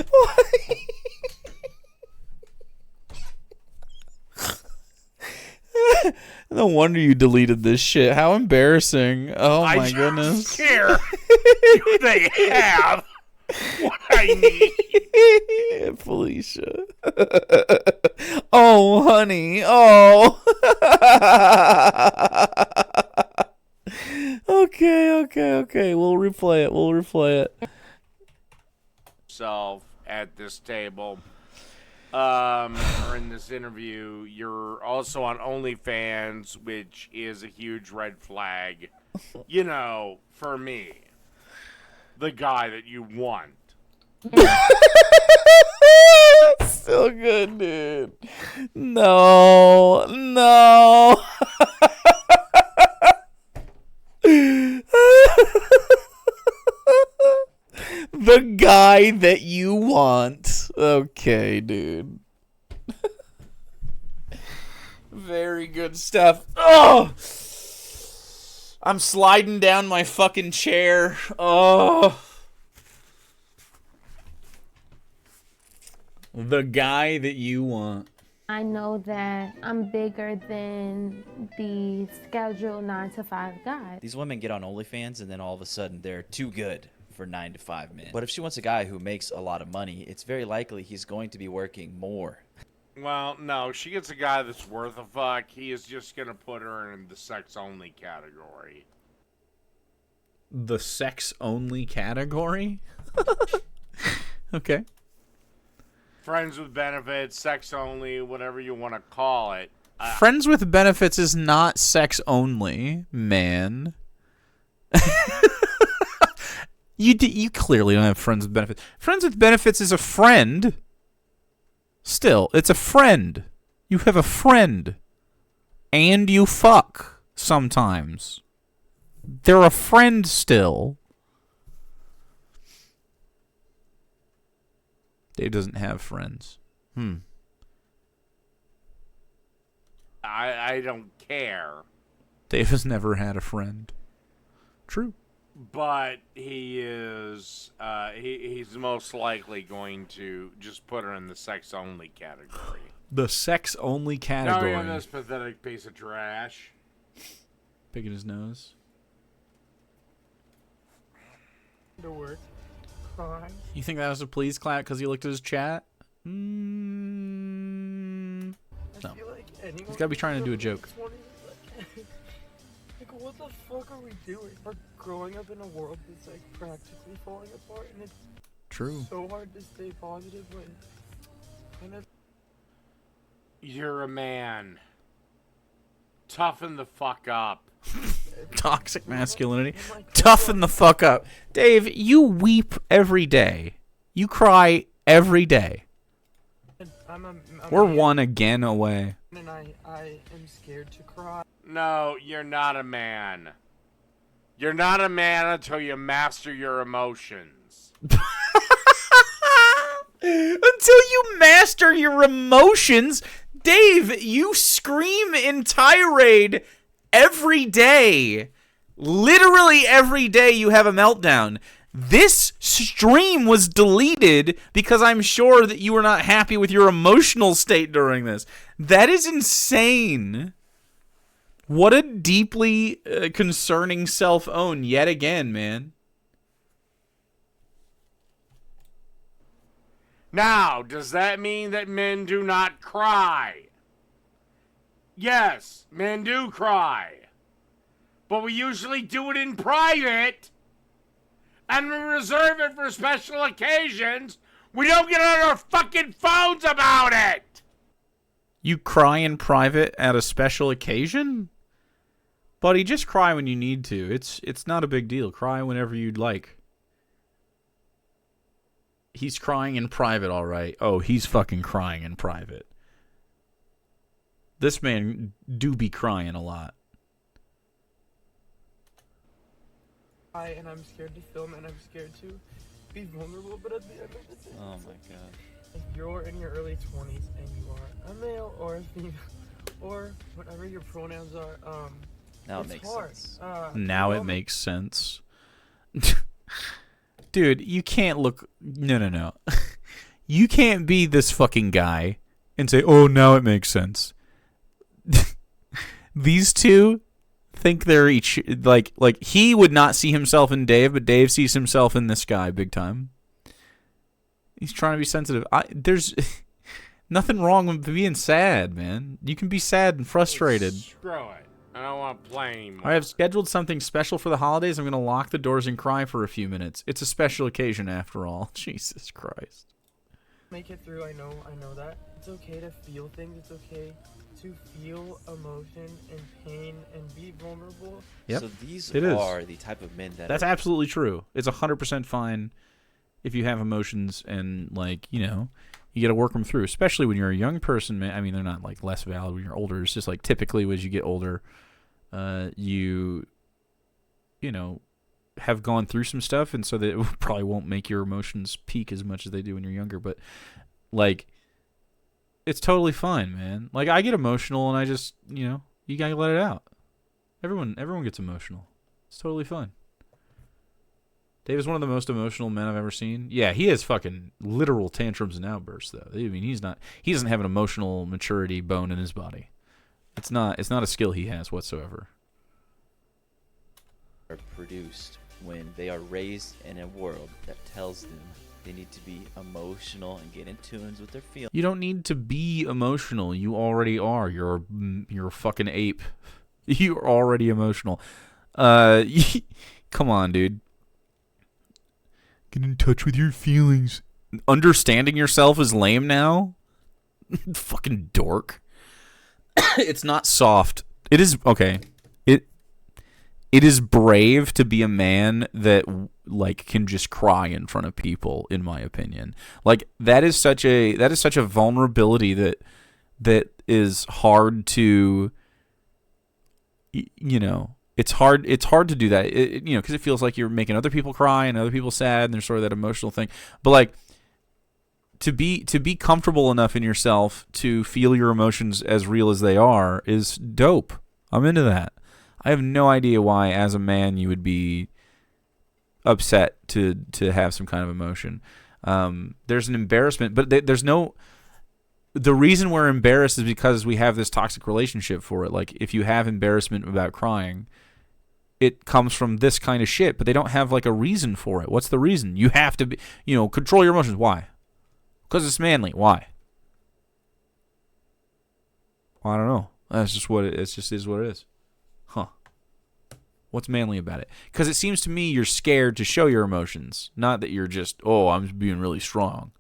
Why? No wonder you deleted this shit. How embarrassing. Oh my goodness. Here, they have what I need. Felicia. Oh, honey. Oh. Okay. We'll replay it. Self at this table, or in this interview, you're also on OnlyFans, which is a huge red flag, you know, for me. The guy that you want. So good, dude. No. The guy that you want. Okay, dude. Very good stuff. Oh! I'm sliding down my fucking chair. Oh. The guy that you want. I know that I'm bigger than the scheduled 9-to-5 guy. These women get on OnlyFans and then all of a sudden they're too good for 9-to-5 men. But if she wants a guy who makes a lot of money, it's very likely he's going to be working more. Well, no, she gets a guy that's worth a fuck. He is just going to put her in the sex-only category. The sex-only category? Okay. Friends with benefits, sex-only, whatever you want to call it. Friends with benefits is not sex-only, man. You clearly don't have friends with benefits. Friends with benefits is a friend. Still, it's a friend. You have a friend. And you fuck sometimes. They're a friend still. Dave doesn't have friends. I don't care. Dave has never had a friend. True. But he is, he's most likely going to just put her in the sex-only category. The sex-only category. Now we have this pathetic piece of trash. Picking his nose. To work. Crying. You think that was a please clap because he looked at his chat? No. He's got to be trying to do a joke. Like, what the fuck are we doing? We're growing up in a world that's like practically falling apart, and it's true. So hard to stay positive when kind of. You're a man. Toughen the fuck up. Toxic masculinity. Toughen the fuck up. Dave, you weep every day. You cry every day. I'm We're one again away. And I am scared to cry. No, you're not a man. You're not a man until you master your emotions. Until you master your emotions? Dave, you scream in tirade every day. Literally every day you have a meltdown. This stream was deleted because I'm sure that you were not happy with your emotional state during this. That is insane. What a deeply concerning self-own yet again, man. Now, does that mean that men do not cry? Yes, men do cry. But we usually do it in private. And we reserve it for special occasions. We don't get on our fucking phones about it. You cry in private at a special occasion? Buddy, just cry when you need to. It's not a big deal. Cry whenever you'd like. He's crying in private, all right. Oh, he's fucking crying in private. This man do be crying a lot. And I'm scared to film, and I'm scared to be vulnerable, but at the end of the day, oh my god. If you're in your early 20s and you are a male or a female, or whatever your pronouns are, now it's it makes hard. sense. Now it makes sense. Dude, you can't look... No. You can't be this fucking guy and say, oh, now it makes sense. These two think they're each... Like he would not see himself in Dave, but Dave sees himself in this guy big time. He's trying to be sensitive. There's nothing wrong with being sad, man. You can be sad and frustrated. Screw it. I don't want to play anymore. I have scheduled something special for the holidays. I'm going to lock the doors and cry for a few minutes. It's a special occasion after all. Jesus Christ. Make it through, I know that. It's okay to feel things. It's okay to feel emotion and pain and be vulnerable. Yep. So these it are is. The type of men that That's absolutely true. It's 100% fine if you have emotions and, like, you know, you got to work them through, especially when you're a young person, man. I mean, they're not, like, less valid when you're older. It's just, like, typically as you get older, you know, have gone through some stuff, and so that it probably won't make your emotions peak as much as they do when you're younger. But, like, it's totally fine, man. Like, I get emotional, and I just, you know, you got to let it out. Everyone gets emotional. It's totally fine. Dave is one of the most emotional men I've ever seen. Yeah, he has fucking literal tantrums and outbursts, though. I mean, he doesn't have an emotional maturity bone in his body. It's not a skill he has whatsoever. are produced when they are raised in a world that tells them they need to be emotional and get in tunes with their feelings. You don't need to be emotional. You already are. You're a fucking ape. You're already emotional. Come on, dude. Get in touch with your feelings. Understanding yourself is lame now? Fucking dork. It's not soft. It is okay. It is brave to be a man that like can just cry in front of people, in my opinion. Like that is such a vulnerability that is hard to, you know, it's hard to do that, you know, because it feels like you're making other people cry and other people sad, and there's sort of that emotional thing. But like to be comfortable enough in yourself to feel your emotions as real as they are is dope. I'm into that. I have no idea why, as a man, you would be upset to have some kind of emotion. There's an embarrassment, but there's no. The reason we're embarrassed is because we have this toxic relationship for it. Like, if you have embarrassment about crying, it comes from this kind of shit, but they don't have, like, a reason for it. What's the reason? You have to be, you know, control your emotions. Why? Because it's manly. Why? I don't know. That's just what it just is what it is. Huh. What's manly about it? Because it seems to me you're scared to show your emotions, not that you're just, oh, I'm being really strong.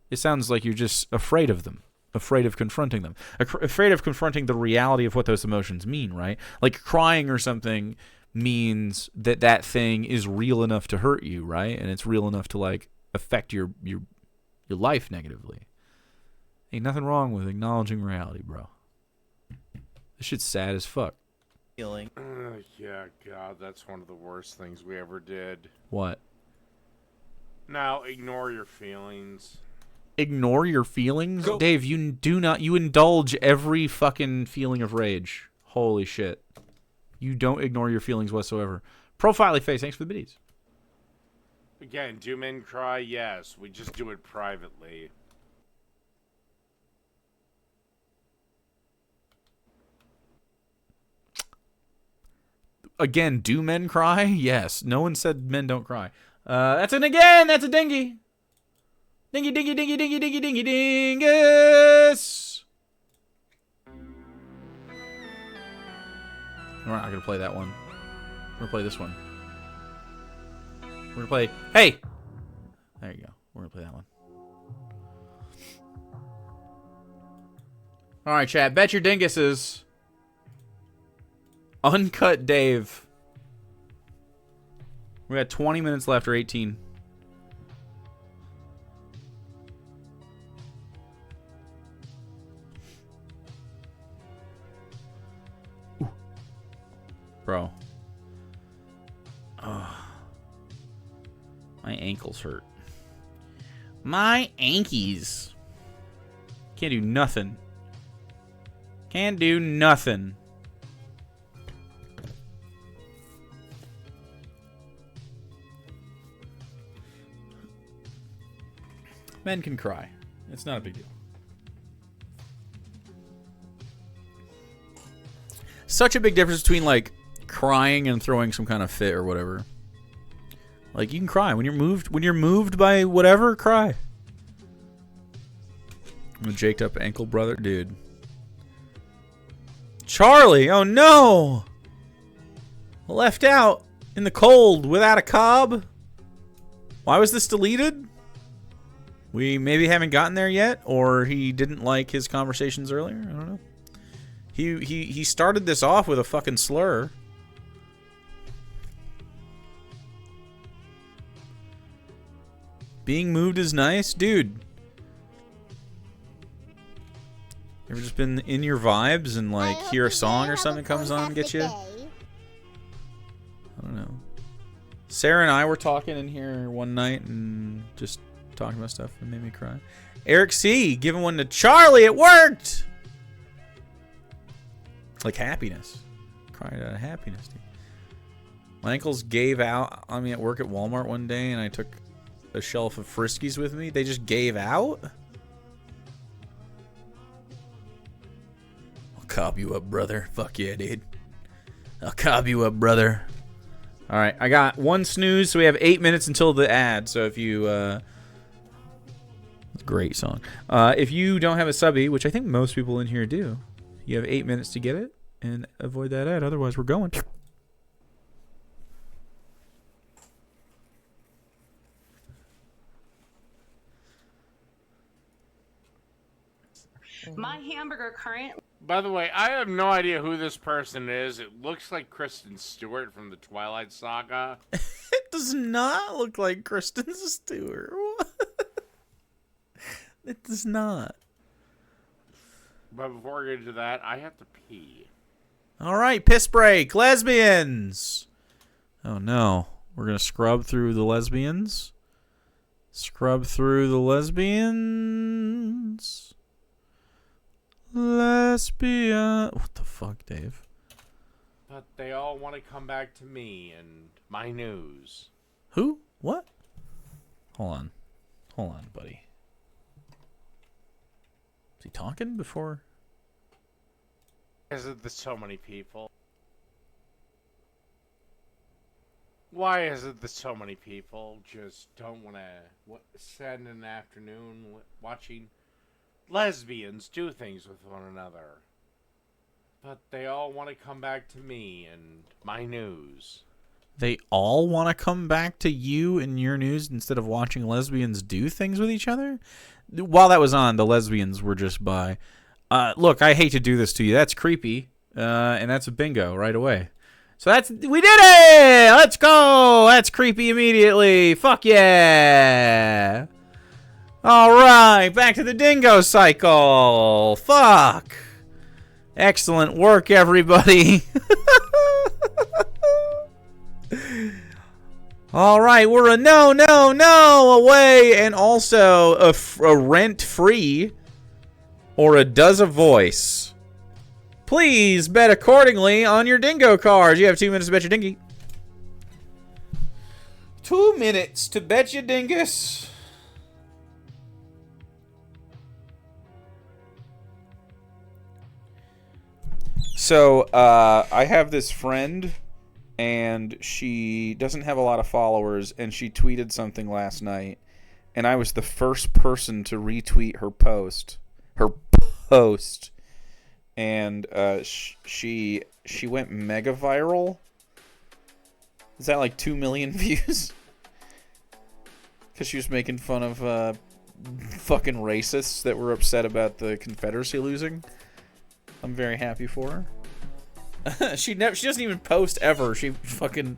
It sounds like you're just afraid of them, afraid of confronting them, afraid of confronting the reality of what those emotions mean, right? Like crying or something means that thing is real enough to hurt you, right? And it's real enough to like affect your life negatively. Ain't nothing wrong with acknowledging reality, bro. This shit's sad as fuck. Feeling. Yeah, God, that's one of the worst things we ever did. What? Now, ignore your feelings. Ignore your feelings? Go. Dave, you indulge every fucking feeling of rage. Holy shit. You don't ignore your feelings whatsoever. Profiley Face, thanks for the biddies. Again, do men cry? Yes. We just do it privately. Again, do men cry? Yes. No one said men don't cry. That's a dingy. Dingy, dingy, dingy, dingy, dingy, dingy, dingus. We're not gonna play that one. We're gonna play this one. We're gonna play, hey! There you go. We're gonna play that one. Alright, chat. Bet your dinguses. Uncut Dave. We got 20 minutes left, or 18. Ooh. Bro. Oh. My ankles hurt. My ankies. Can't do nothing. Can't do nothing. Men can cry. It's not a big deal. Such a big difference between, like, crying and throwing some kind of fit or whatever. Like, you can cry. When you're moved by whatever, cry. I'm a jaked up ankle brother. Dude. Charlie! Oh no! Left out in the cold without a cob? Why was this deleted? We maybe haven't gotten there yet, or he didn't like his conversations earlier. I don't know. He started this off with a fucking slur. Being moved is nice, dude. Ever just been in your vibes and like hear a song or something comes on and gets you? I don't know. Sarah and I were talking in here one night and just talking about stuff that made me cry. Eric C. giving one to Charlie. It worked. Like happiness. Crying out of happiness, dude. My ankles gave out on me at work at Walmart one day, and I took a shelf of Friskies with me. They just gave out. I'll cob you up, brother. Fuck yeah, dude. I'll cob you up, brother. All right, I got one snooze, so we have 8 minutes until the ad. So if you great song. If you don't have a subby, which I think most people in here do, you have 8 minutes to get it and avoid that ad. Otherwise, we're going. My hamburger current. By the way, I have no idea who this person is. It looks like Kristen Stewart from the Twilight Saga. It does not look like Kristen Stewart. It does not. But before we get into that, I have to pee. All right, piss break. Lesbians. Oh, no. We're going to scrub through the lesbians. Scrub through the lesbians. Lesbian. What the fuck, Dave? But they all want to come back to me and my news. Who? What? Hold on. Hold on, buddy. Is he talking before? Is it there's so many people? Why is it that so many people just don't want to spend an afternoon watching lesbians do things with one another? But they all want to come back to me and my news. They all want to come back to you and your news instead of watching lesbians do things with each other? While that was on, the lesbians were just by. Look, I hate to do this to you. That's creepy. And that's a bingo right away. So we did it! Let's go! That's creepy immediately. Fuck yeah! All right, back to the dingo cycle. Fuck. Excellent work, everybody. All right, we're a no away, and also a rent-free or a does a voice. Please bet accordingly on your Dingo cards. You have 2 minutes to bet your dingy. 2 minutes to bet your dingus. So, I have this friend, and she doesn't have a lot of followers, and she tweeted something last night, and I was the first person to retweet her post. And she went mega viral. Is that like 2 million views? Because she was making fun of fucking racists that were upset about the Confederacy losing. I'm very happy for her. She doesn't even post ever. She fucking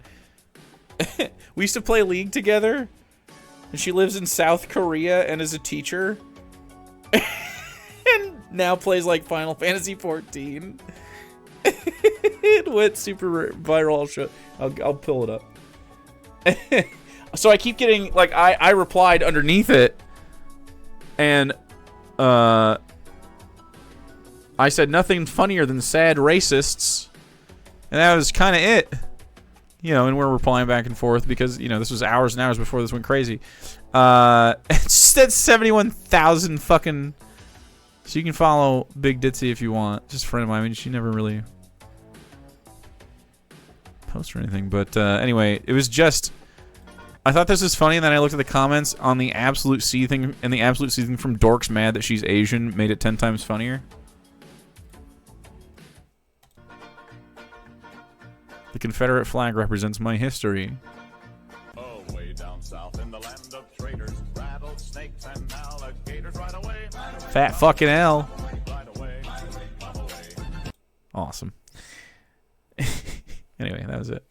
we used to play League together, and she lives in South Korea and is a teacher. And now plays like Final Fantasy 14. It went super viral. I'll pull it up. So I keep getting like I replied underneath it, and I said nothing funnier than sad racists, and that was kind of it. You know, and we're replying back and forth because, you know, this was hours and hours before this went crazy. It's just 71,000 fucking. So you can follow Big Ditzy if you want. Just a friend of mine. I mean, she never really posts or anything. But anyway, it was just. I thought this was funny, and then I looked at the comments on the Absolute C thing, and the Absolute C thing from Dork's Mad that she's Asian made it 10 times funnier. The Confederate flag represents my history. Oh, way down south in the land of traitors, rattlesnakes and alligators, right away. Fat fucking L. Awesome. Anyway, that was it.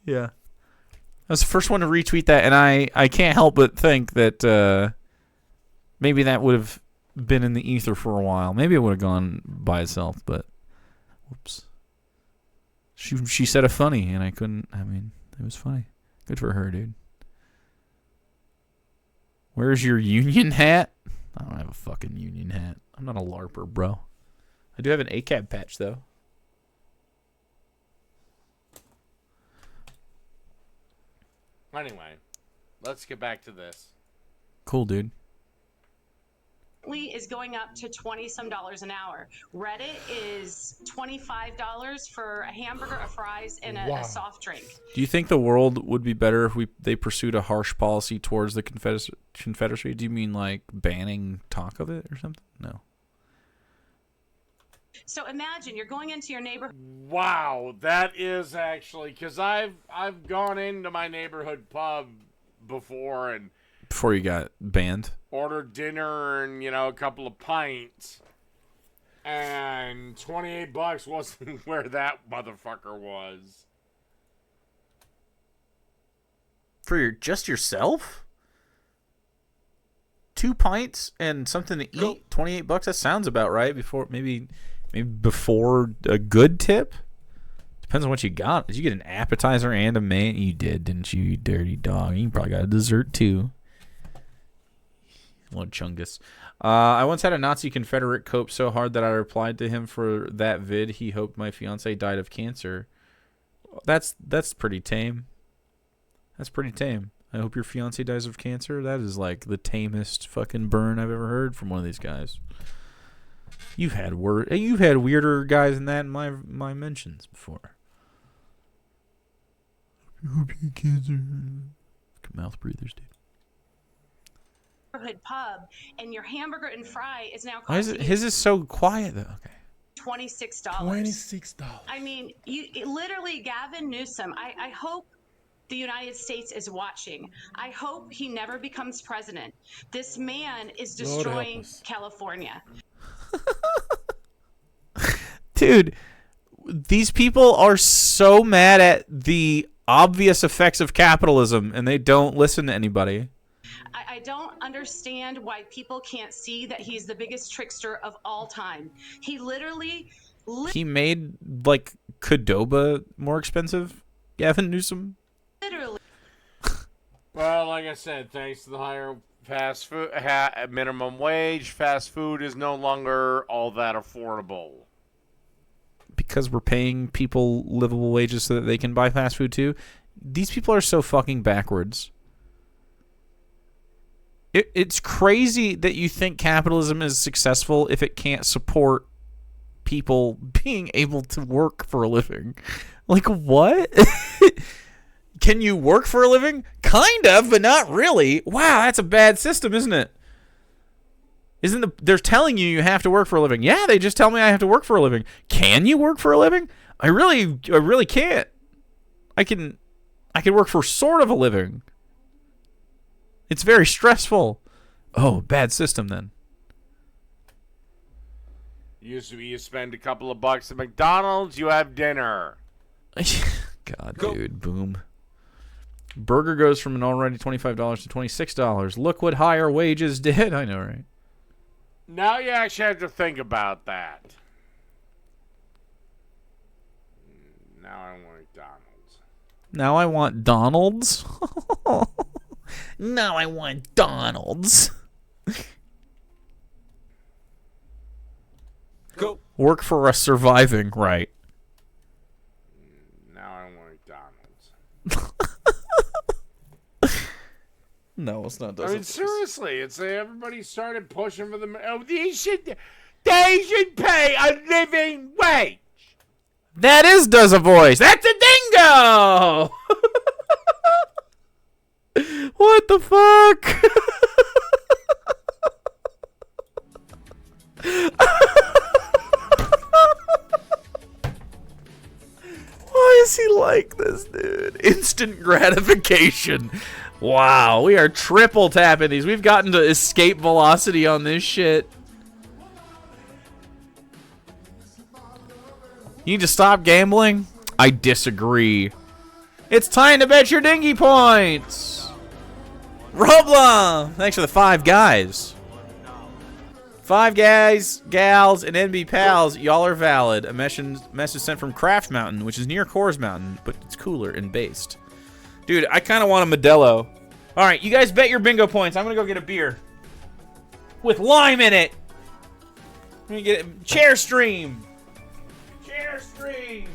Yeah. I was the first one to retweet that, and I can't help but think that maybe that would have been in the ether for a while. Maybe it would have gone by itself, but whoops. She said a funny, and I couldn't. I mean, it was funny. Good for her, dude. Where's your union hat? I don't have a fucking union hat. I'm not a LARPer, bro. I do have an ACAB patch, though. Anyway, let's get back to this. Cool, dude. Is going up to $20-some an hour. Reddit is $25 for a hamburger, a fries, and a soft drink. Do you think the world would be better if they pursued a harsh policy towards the Confederacy? Do you mean like banning talk of it or something? No. So imagine you're going into your neighborhood. Wow, that is actually, because I've gone into my neighborhood pub before and before you got banned, ordered dinner and, you know, a couple of pints, and $28 wasn't where that motherfucker was. For just yourself? 2 pints and something to eat, $28. That sounds about right. Before maybe before a good tip. Depends on what you got. Did you get an appetizer and a main? You did, didn't you? You dirty dog. You probably got a dessert too. Lord Chungus. I once had a Nazi Confederate cope so hard that I replied to him for that vid. He hoped my fiance died of cancer. That's pretty tame. That's pretty tame. I hope your fiance dies of cancer. That is like the tamest fucking burn I've ever heard from one of these guys. You've had weirder guys than that in my mentions before. I hope you get cancer. Mouth breathers, dude. Neighborhood pub, and your hamburger and fry is now. Why is it? His is so quiet though. Okay. $26. $26. I mean, literally, Gavin Newsom. I hope the United States is watching. I hope he never becomes president. This man is destroying California. Dude, these people are so mad at the obvious effects of capitalism, and they don't listen to anybody. I don't understand why people can't see that he's the biggest trickster of all time. He literally He made, like, Qdoba more expensive, Gavin Newsom? literally. Well, like I said, thanks to the higher fast food minimum wage, fast food is no longer all that affordable. Because we're paying people livable wages so that they can buy fast food too? These people are so fucking backwards. It's crazy that you think capitalism is successful if it can't support people being able to work for a living. Like, what? Can you work for a living? Kind of, but not really. Wow, that's a bad system, isn't it? They're telling you have to work for a living. Yeah, they just tell me I have to work for a living. Can you work for a living? I really can't. I can work for sort of a living. It's very stressful. Oh, bad system then. Used to be you spend a couple of bucks at McDonald's, you have dinner. God, dude, boom. Burger goes from an already $25 to $26. Look what higher wages did. I know, right? Now you actually have to think about that. Now I want McDonald's. Now I want Donald's? Now I want Donald's. Go. Work for a surviving, right? Now I want McDonald's. No, it's not. I mean, seriously, it's everybody started pushing for the. Oh, they should pay a living wage. That does a voice. That's a dingo. What the fuck? Why is he like this, dude? Instant gratification. Wow, we are triple tapping these. We've gotten to escape velocity on this shit. You need to stop gambling? I disagree. It's time to bet your dingy points. Robla! Thanks for the 5 guys. 5 guys, gals, and NB pals. Y'all are valid. A message sent from Craft Mountain, which is near Coors Mountain, but it's cooler and based. Dude, I kind of want a Modelo. All right, you guys bet your bingo points. I'm going to go get a beer. With lime in it. I'm going to get a chair stream. Chair stream.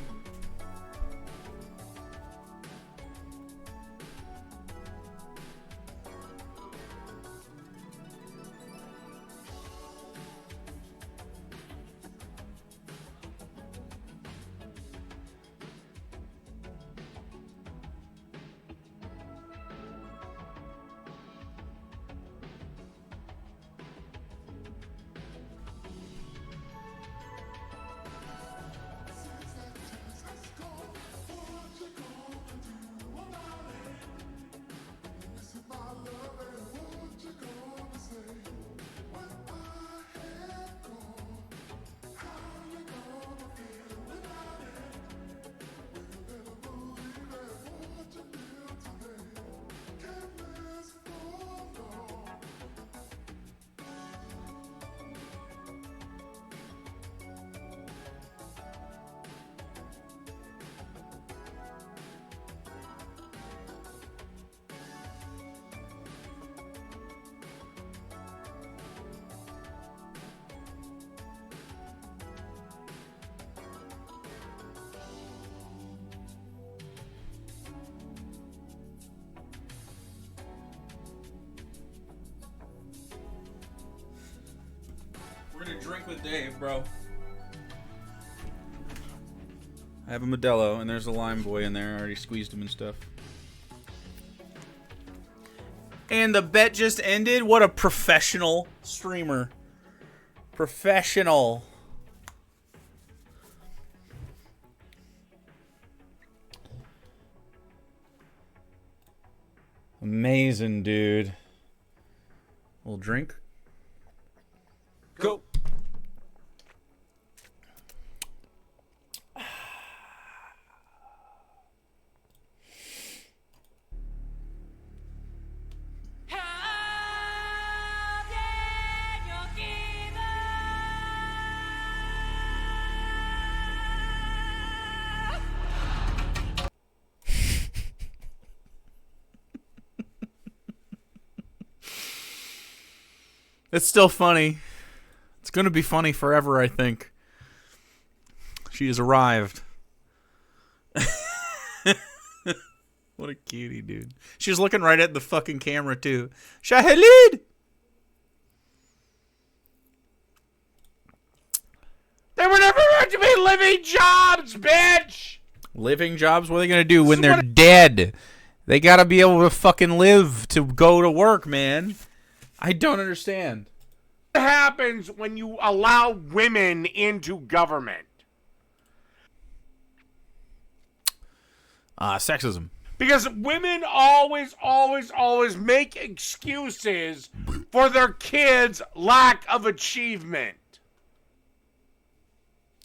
We're gonna drink with Dave, bro. I have a Modelo, and there's a lime boy in there. I already squeezed him and stuff. And the bet just ended? What a professional streamer. Professional. Amazing, dude. A little drink. Go. It's still funny. It's going to be funny forever, I think. She has arrived. What a cutie, dude. She was looking right at the fucking camera, too. Shahilid! They were never meant to be living jobs, bitch! Living jobs? What are they going to do when they're dead? They got to be able to fucking live to go to work, man. I don't understand. What happens when you allow women into government? Sexism. Because women always make excuses for their kids' lack of achievement.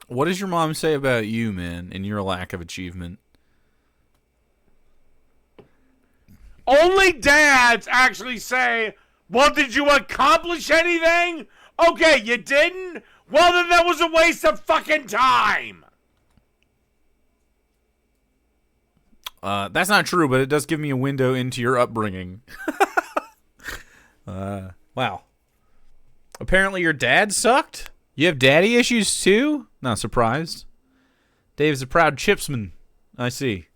What does your mom say about you, man, and your lack of achievement? Only dads actually say, well, did you accomplish anything? Okay, you didn't? Well, then that was a waste of fucking time. That's not true, but it does give me a window into your upbringing. Wow. Apparently your dad sucked? You have daddy issues too? Not surprised. Dave's a proud chipsman. I see.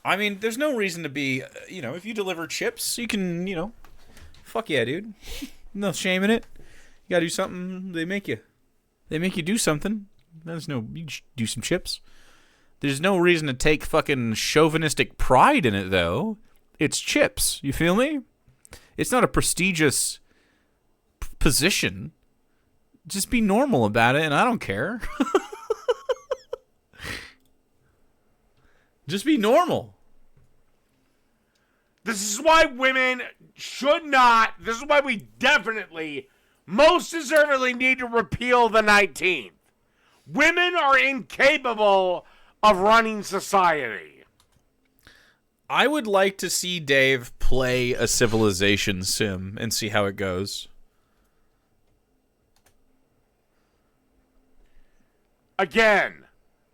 I mean, there's no reason to be, if you deliver chips, you can, fuck yeah, dude. No shame in it. You gotta do something, they make you do something. You do some chips. There's no reason to take fucking chauvinistic pride in it, though. It's chips. You feel me? It's not a prestigious position. Just be normal about it, and I don't care. Just be normal. This is why women should not. This is why we definitely, most deservedly, need to repeal the 19th. Women are incapable of running society. I would like to see Dave play a Civilization sim and see how it goes. Again,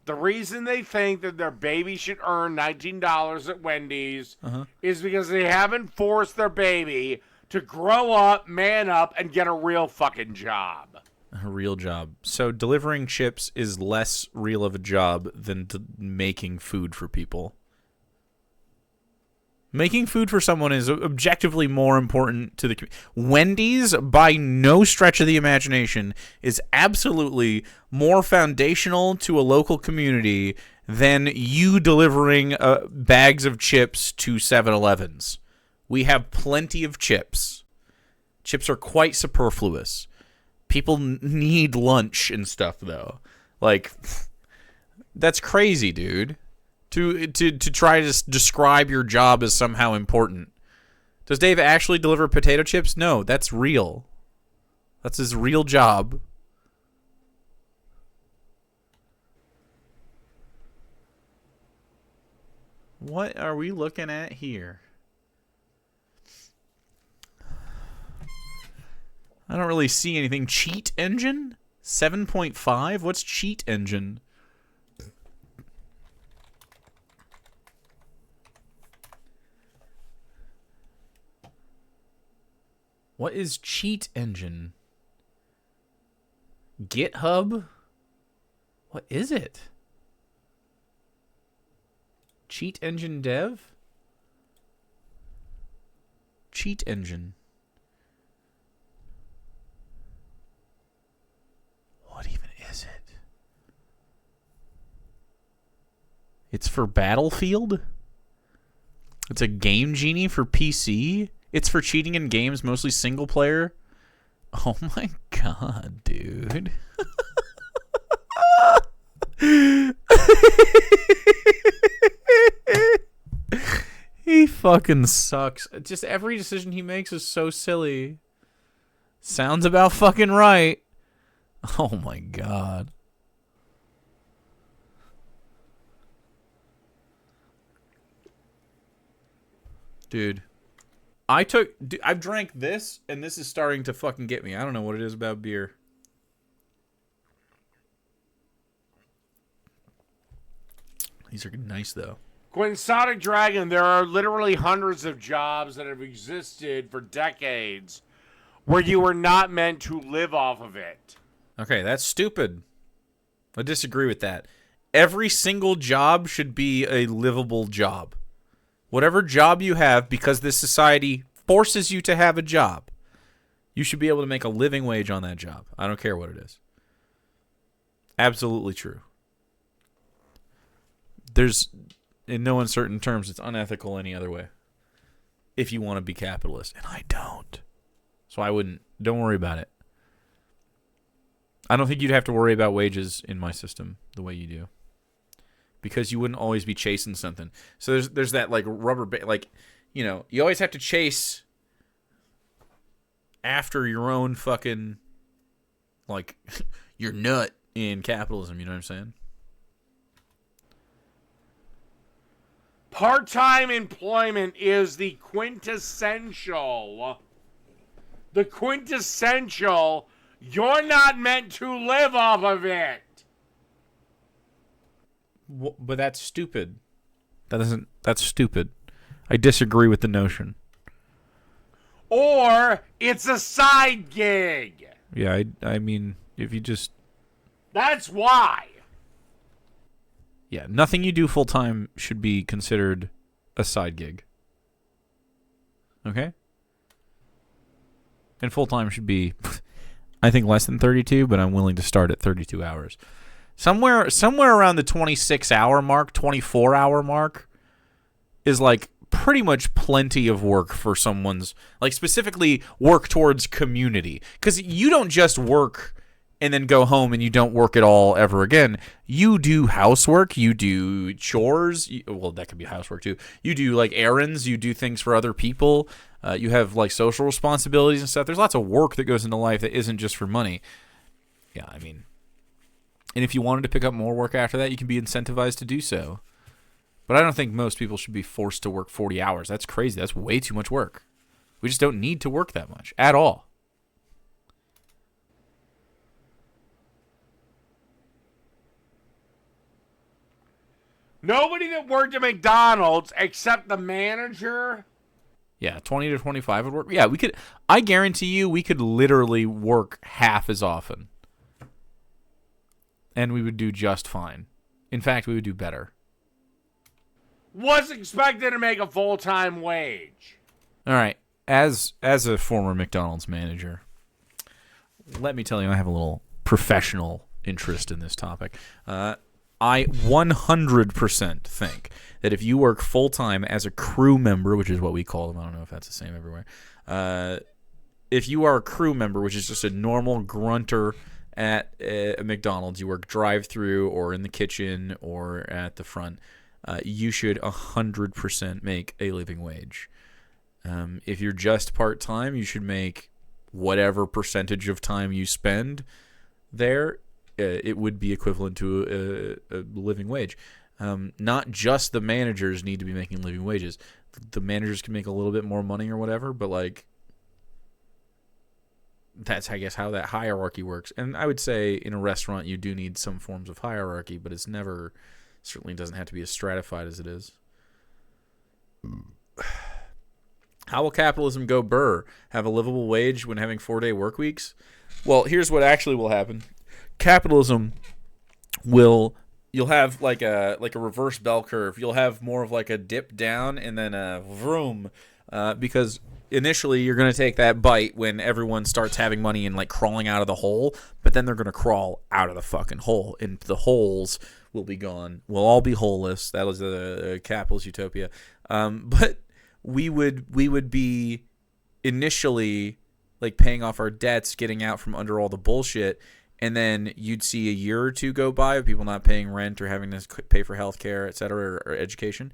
the reason they think that their baby should earn $19 at Wendy's is because they haven't forced their baby to grow up, man up, and get a real fucking job. A real job. So delivering chips is less real of a job than making food for people. Making food for someone is objectively more important to the community. Wendy's, by no stretch of the imagination, is absolutely more foundational to a local community than you delivering bags of chips to 7-Elevens. We have plenty of chips. Chips are quite superfluous. People need lunch and stuff, though. Like, that's crazy, dude. To try to describe your job as somehow important. Does Dave actually deliver potato chips? No, that's real. That's his real job. What are we looking at here? I don't really see anything. Cheat engine? 7.5? What's cheat engine? What is cheat engine? GitHub? What is it? Cheat engine dev? Cheat engine. What even is it? It's for Battlefield? It's a game genie for PC? It's for cheating in games, mostly single player? Oh my god, dude. He fucking sucks. Just every decision he makes is so silly. Sounds about fucking right. Oh my god. Dude. I've drank this, and this is starting to fucking get me. I don't know what it is about beer. These are nice, though. Quixotic Dragon, there are literally hundreds of jobs that have existed for decades where you were not meant to live off of it. Okay, that's stupid. I disagree with that. Every single job should be a livable job. Whatever job you have, because this society forces you to have a job, you should be able to make a living wage on that job. I don't care what it is. Absolutely true. There's, in no uncertain terms, it's unethical any other way. If you want to be capitalist. And I don't. So don't worry about it. I don't think you'd have to worry about wages in my system the way you do. Because you wouldn't always be chasing something. So there's that like you always have to chase after your own fucking, like, your nut in capitalism, you know what I'm saying? Part-time employment is the quintessential, you're not meant to live off of it. But that's stupid. That's stupid. I disagree with the notion. Or it's a side gig. Yeah, I mean, if you just... That's why. Yeah, nothing you do full-time should be considered a side gig. Okay? And full-time should be, I think, less than 32, but I'm willing to start at 32 hours. Somewhere around the 26-hour mark, 24-hour mark is, like, pretty much plenty of work for someone's, like, specifically work towards community. Because you don't just work and then go home and you don't work at all ever again. You do housework, you do chores. Well, that could be housework too. You do, like, errands, you do things for other people. You have, like, social responsibilities and stuff. There's lots of work that goes into life that isn't just for money. Yeah, I mean... And if you wanted to pick up more work after that, you can be incentivized to do so. But I don't think most people should be forced to work 40 hours. That's crazy. That's way too much work. We just don't need to work that much at all. Nobody that worked at McDonald's except the manager. Yeah, 20 to 25 would work. Yeah, we could. I guarantee you we could literally work half as often. And we would do just fine. In fact, we would do better. Was expected to make a full-time wage. All right. As a former McDonald's manager, let me tell you, I have a little professional interest in this topic. I 100% think that if you work full-time as a crew member, which is what we call them, I don't know if that's the same everywhere. If you are a crew member, which is just a normal grunter at a McDonald's, you work drive-through or in the kitchen or at the front, you should 100% make a living wage. If you're just part-time, you should make whatever percentage of time you spend there. It would be equivalent to a living wage. Not just the managers need to be making living wages. The managers can make a little bit more money or whatever, but, like, that's, I guess, how that hierarchy works. And I would say in a restaurant you do need some forms of hierarchy, but it's never, certainly doesn't have to be as stratified as it is. How will capitalism go burr? Have a livable wage when having 4-day work weeks? Well, here's what actually will happen. Capitalism will, you'll have like a reverse bell curve. You'll have more of like a dip down and then a vroom, because initially you're going to take that bite when everyone starts having money and, like, crawling out of the hole, but then they're going to crawl out of the fucking hole, and the holes will be gone. We'll all be holeless. That was a capitalist utopia. But we would be initially, like, paying off our debts, getting out from under all the bullshit, and then you'd see a year or two go by of people not paying rent or having to pay for healthcare, et cetera, or education,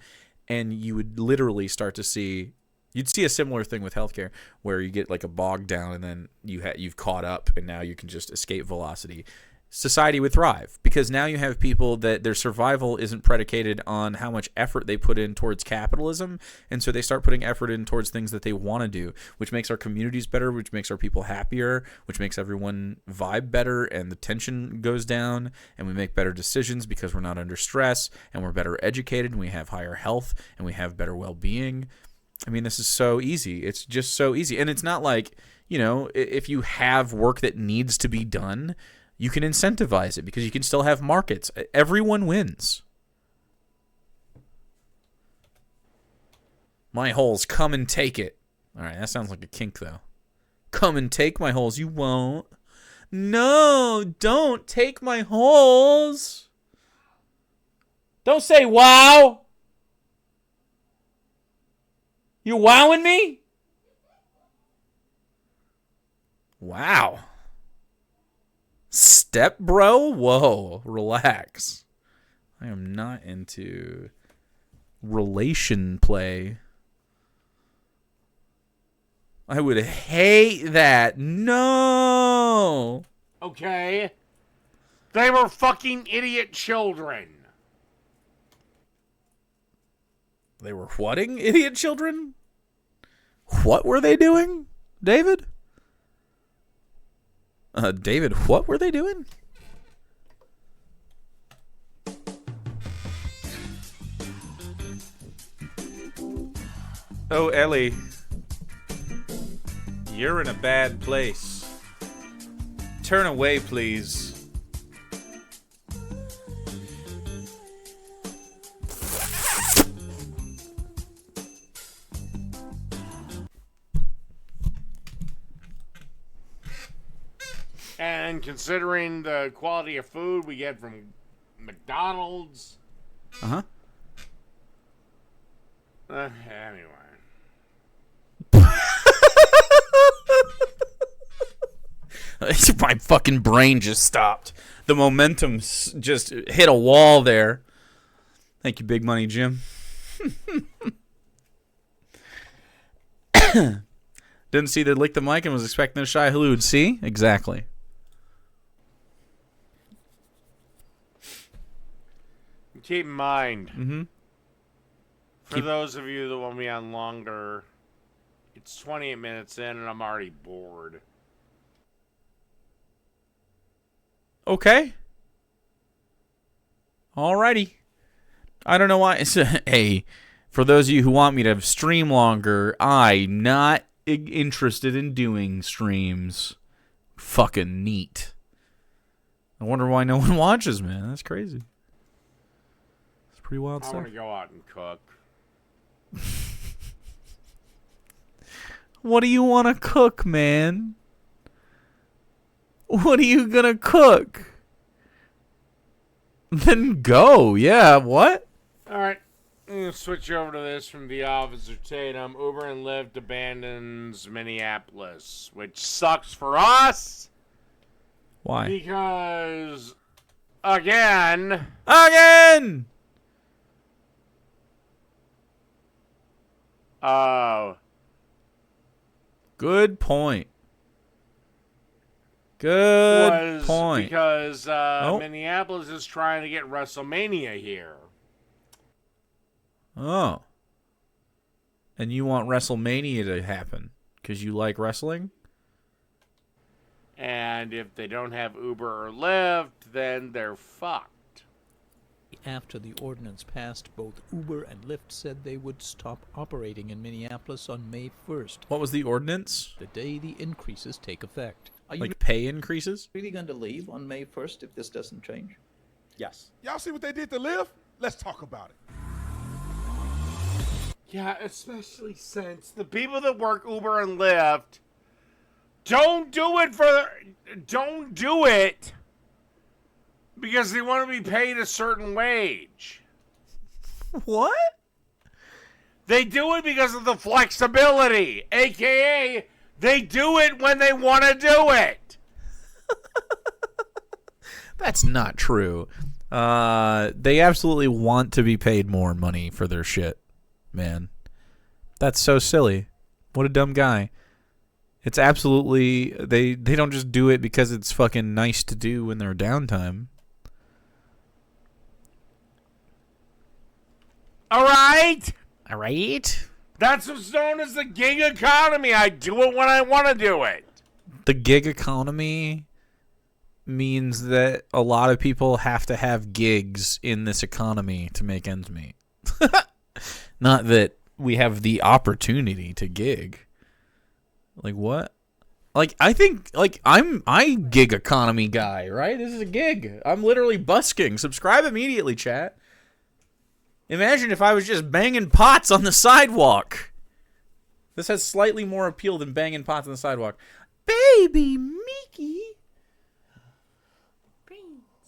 and you would literally start to see... You'd see a similar thing with healthcare where you get, like, a bog down and then you've caught up and now you can just escape velocity. Society would thrive because now you have people that their survival isn't predicated on how much effort they put in towards capitalism, and so they start putting effort in towards things that they want to do, which makes our communities better, which makes our people happier, which makes everyone vibe better, and the tension goes down, and we make better decisions because we're not under stress, and we're better educated, and we have higher health, and we have better well-being. I mean, this is so easy. It's just so easy. And it's not like, you know, if you have work that needs to be done, you can incentivize it because you can still have markets. Everyone wins. My holes, come and take it. All right, that sounds like a kink, though. Come and take my holes. You won't. No, don't take my holes. Don't say wow. You wowing me? Wow. Step bro? Whoa, relax. I am not into relation play. I would hate that. No. Okay. They were fucking idiot children. They were whatting idiot children? What were they doing, David? David, what were they doing? Oh, Ellie. You're in a bad place. Turn away, please. And considering the quality of food we get from McDonald's. Uh-huh. Anyway. My fucking brain just stopped. The momentum just hit a wall there. Thank you, Big Money Jim. Didn't see that lick the mic and was expecting a shy halud. See? Exactly. Keep in mind, for those of you that want me on longer, it's 28 minutes in and I'm already bored. Okay. Alrighty. I don't know why. Hey, for those of you who want me to stream longer, I'm not interested in doing streams. Fucking neat. I wonder why no one watches, man. That's crazy. It's pretty wild stuff. I want to go out and cook. What do you want to cook, man? What are you gonna cook? Then go. Yeah, what? Alright. I'm going to switch over to this from the Officer Tatum. Uber and Lyft abandons Minneapolis, which sucks for us. Why? Because, again. Oh. Good point. Good point. Because Minneapolis is trying to get WrestleMania here. Oh. And you want WrestleMania to happen because you like wrestling? And if they don't have Uber or Lyft, then they're fucked. After the ordinance passed, both Uber and Lyft said they would stop operating in Minneapolis on May 1st. What was the ordinance? The day the increases take effect. Are you pay increases? Really going to leave on May 1st if this doesn't change? Yes. Y'all see what they did to Lyft? Let's talk about it. Yeah, especially since the people that work Uber and Lyft don't do it because they want to be paid a certain wage. What? They do it because of the flexibility, aka they do it when they want to do it. That's not true. They absolutely want to be paid more money for their shit, man. That's so silly. What a dumb guy. It's absolutely they don't just do it because it's fucking nice to do in their downtime. All right. That's what's known as the gig economy. I do it when I want to do it. The gig economy means that a lot of people have to have gigs in this economy to make ends meet. Not that we have the opportunity to gig. Like what? Like I think like I gig economy guy, right? This is a gig. I'm literally busking. Subscribe immediately, chat. Imagine if I was just banging pots on the sidewalk. This has slightly more appeal than banging pots on the sidewalk. Baby Mickey.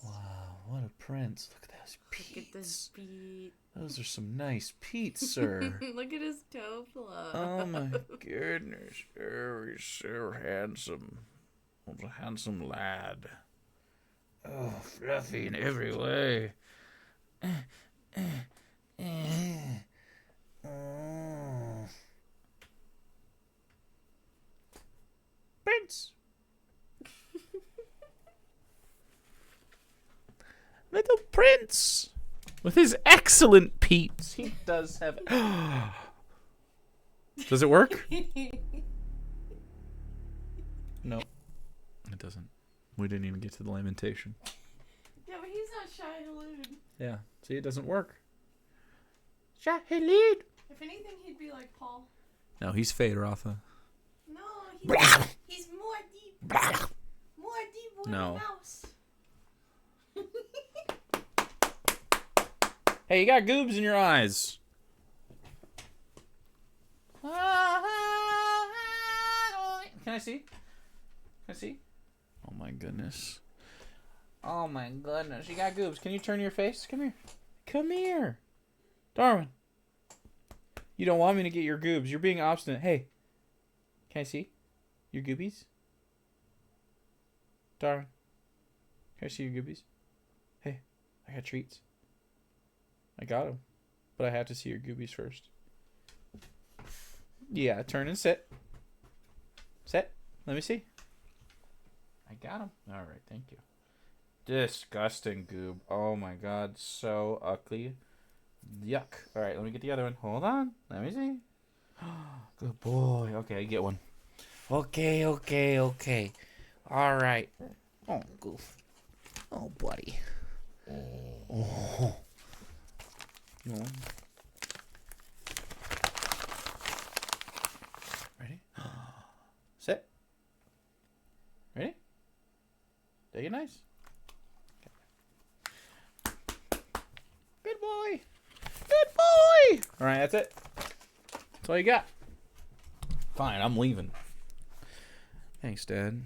Wow, what a prince. Look at those peats. Look at those feet. Those are some nice peats, sir. Look at his toe fluff. Oh my goodness. Oh, he's so handsome. He's a handsome lad. Oh, fluffy in every way. Oh. Prince. Little Prince. With his excellent peeps. He does have... Does it work? No. It doesn't. We didn't even get to the lamentation. Yeah, but he's not Shahilud. Yeah. See, it doesn't work. Shahilud. If anything, he'd be like Paul. No, he's Federatha. No, he's more deep. More deep with No. a mouse. Hey, you got goobs in your eyes. Can I see? Can I see? Oh my goodness. Oh my goodness. You got goobs. Can you turn your face? Come here. Come here. Darwin. You don't want me to get your goobs. You're being obstinate. Hey. Can I see your goobies? Darwin. Can I see your goobies? Hey. I got treats. I got them. But I have to see your goobies first. Yeah, turn and sit. Sit. Let me see. I got them. All right, thank you. Disgusting goob. Oh my god, so ugly. Yuck. All right, let me get the other one. Hold on. Let me see. Good boy. Okay, I get one. Okay. All right. Oh, goof. Oh, buddy. Oh. You want one? Ready? Sit. Ready? Take it nice. Okay. Good boy. Good boy. All right, that's it. That's all you got. Fine, I'm leaving. Thanks, Dad.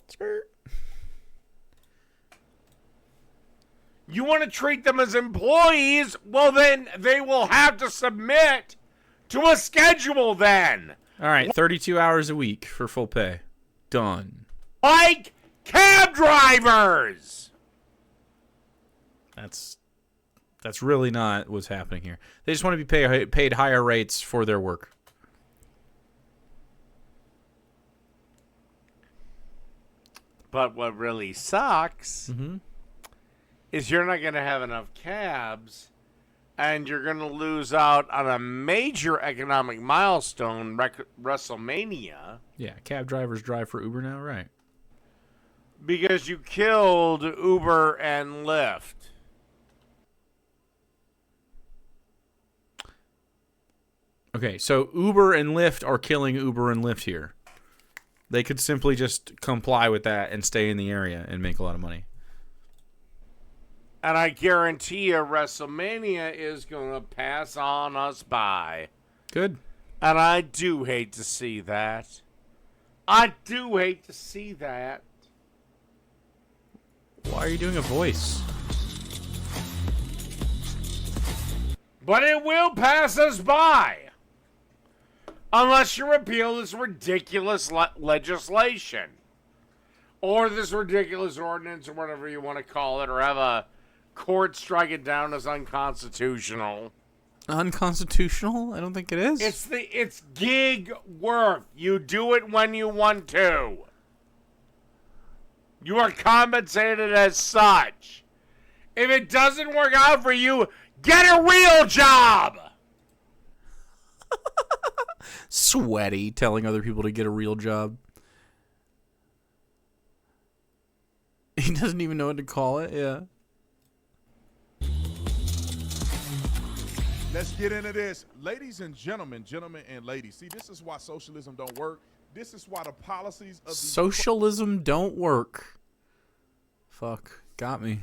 Skirt. You want to treat them as employees? Well, then they will have to submit to a schedule then. All right, 32 hours a week for full pay. Done. Like cab drivers. That's really not what's happening here. They just want to be paid higher rates for their work. But what really sucks is you're not going to have enough cabs, and you're going to lose out on a major economic milestone, WrestleMania. Yeah, cab drivers drive for Uber now, right? Because you killed Uber and Lyft. Okay, so Uber and Lyft are killing Uber and Lyft here. They could simply just comply with that and stay in the area and make a lot of money. And I guarantee you WrestleMania is going to pass on us by. Good. And I do hate to see that. I do hate to see that. Why are you doing a voice? But it will pass us by. Unless you repeal this ridiculous legislation. Or this ridiculous ordinance, or whatever you want to call it, or have a court strike it down as unconstitutional. Unconstitutional? I don't think it is. It's gig work. You do it when you want to. You are compensated as such. If it doesn't work out for you, get a real job. Sweaty, telling other people to get a real job. He doesn't even know what to call it, yeah. Let's get into this. Ladies and gentlemen, gentlemen and ladies. See, this is why socialism don't work. This is why the policies of socialism don't work. Fuck. Got me.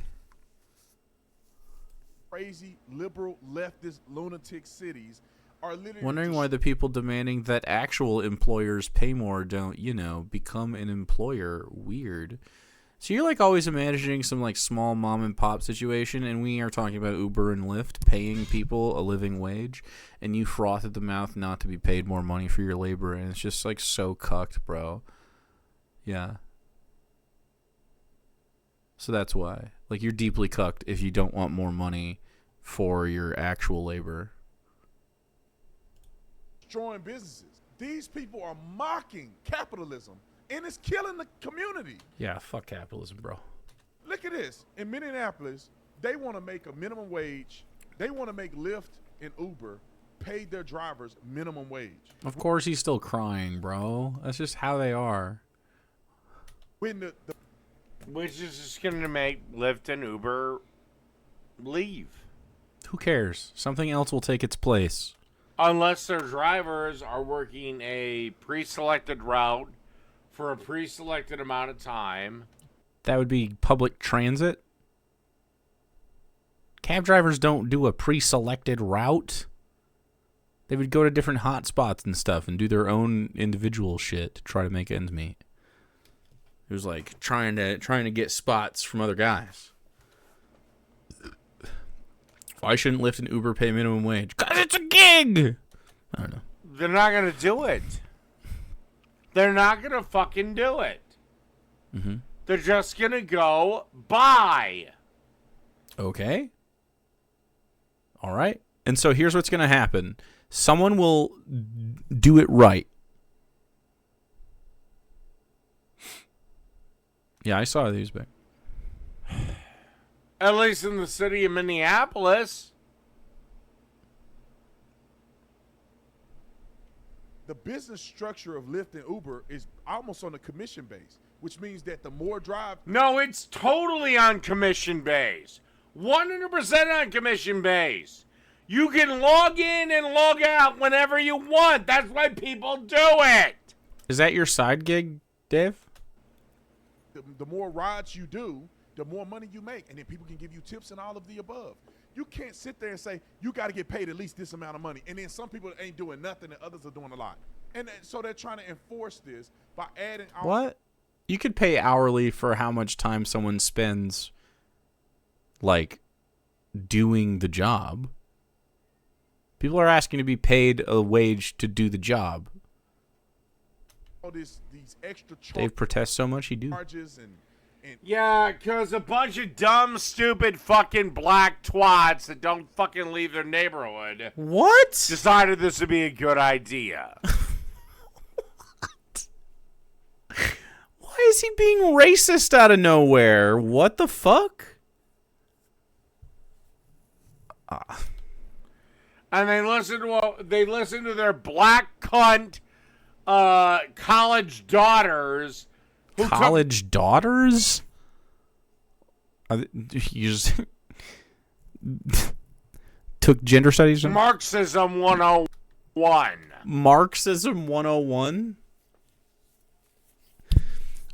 Crazy, liberal, leftist, lunatic cities are literally wondering why the people demanding that actual employers pay more don't, you know, become an employer. Weird. So you're like always imagining some like small mom and pop situation, and we are talking about Uber and Lyft paying people a living wage, and you froth at the mouth not to be paid more money for your labor, and it's just like so cucked, bro. Yeah. So that's why. Like, you're deeply cucked if you don't want more money for your actual labor. Destroying businesses. These people are mocking capitalism, and it's killing the community. Yeah, fuck capitalism, bro. Look at this. In Minneapolis, they want to make a minimum wage. They want to make Lyft and Uber pay their drivers minimum wage. Of course he's still crying, bro. That's just how they are. When Which is just going to make Lyft and Uber leave. Who cares? Something else will take its place. Unless their drivers are working a pre-selected route for a pre-selected amount of time. That would be public transit. Cab drivers don't do a pre-selected route. They would go to different hotspots and stuff and do their own individual shit to try to make ends meet. It was like trying to get spots from other guys. Why shouldn't Lyft and Uber pay minimum wage? 'Cause it's a gig! I don't know. They're not going to do it. They're not going to fucking do it. Mm-hmm. They're just going to go buy. Okay. All right. And so here's what's going to happen. Someone will do it right. Yeah, I saw these back. At least in the city of Minneapolis. The business structure of Lyft and Uber is almost on a commission base, which means that the more drive... No, it's totally on commission base. 100% on commission base. You can log in and log out whenever you want. That's why people do it. Is that your side gig, Dave? The more rides you do, the more money you make, and then people can give you tips and all of the above. You can't sit there and say, you got to get paid at least this amount of money, and then some people ain't doing nothing and others are doing a lot. And so they're trying to enforce this by adding... What? You could pay hourly for how much time someone spends, like, doing the job. People are asking to be paid a wage to do the job. All these extra Dave protests so much, he do. charges and Yeah, because a bunch of dumb, stupid, fucking black twats that don't fucking leave their neighborhood. What? Decided this would be a good idea. Why is he being racist out of nowhere? What the fuck? And they listen to their black cunt college daughters. College daughters? You just took gender studies? Marxism 101. Marxism 101?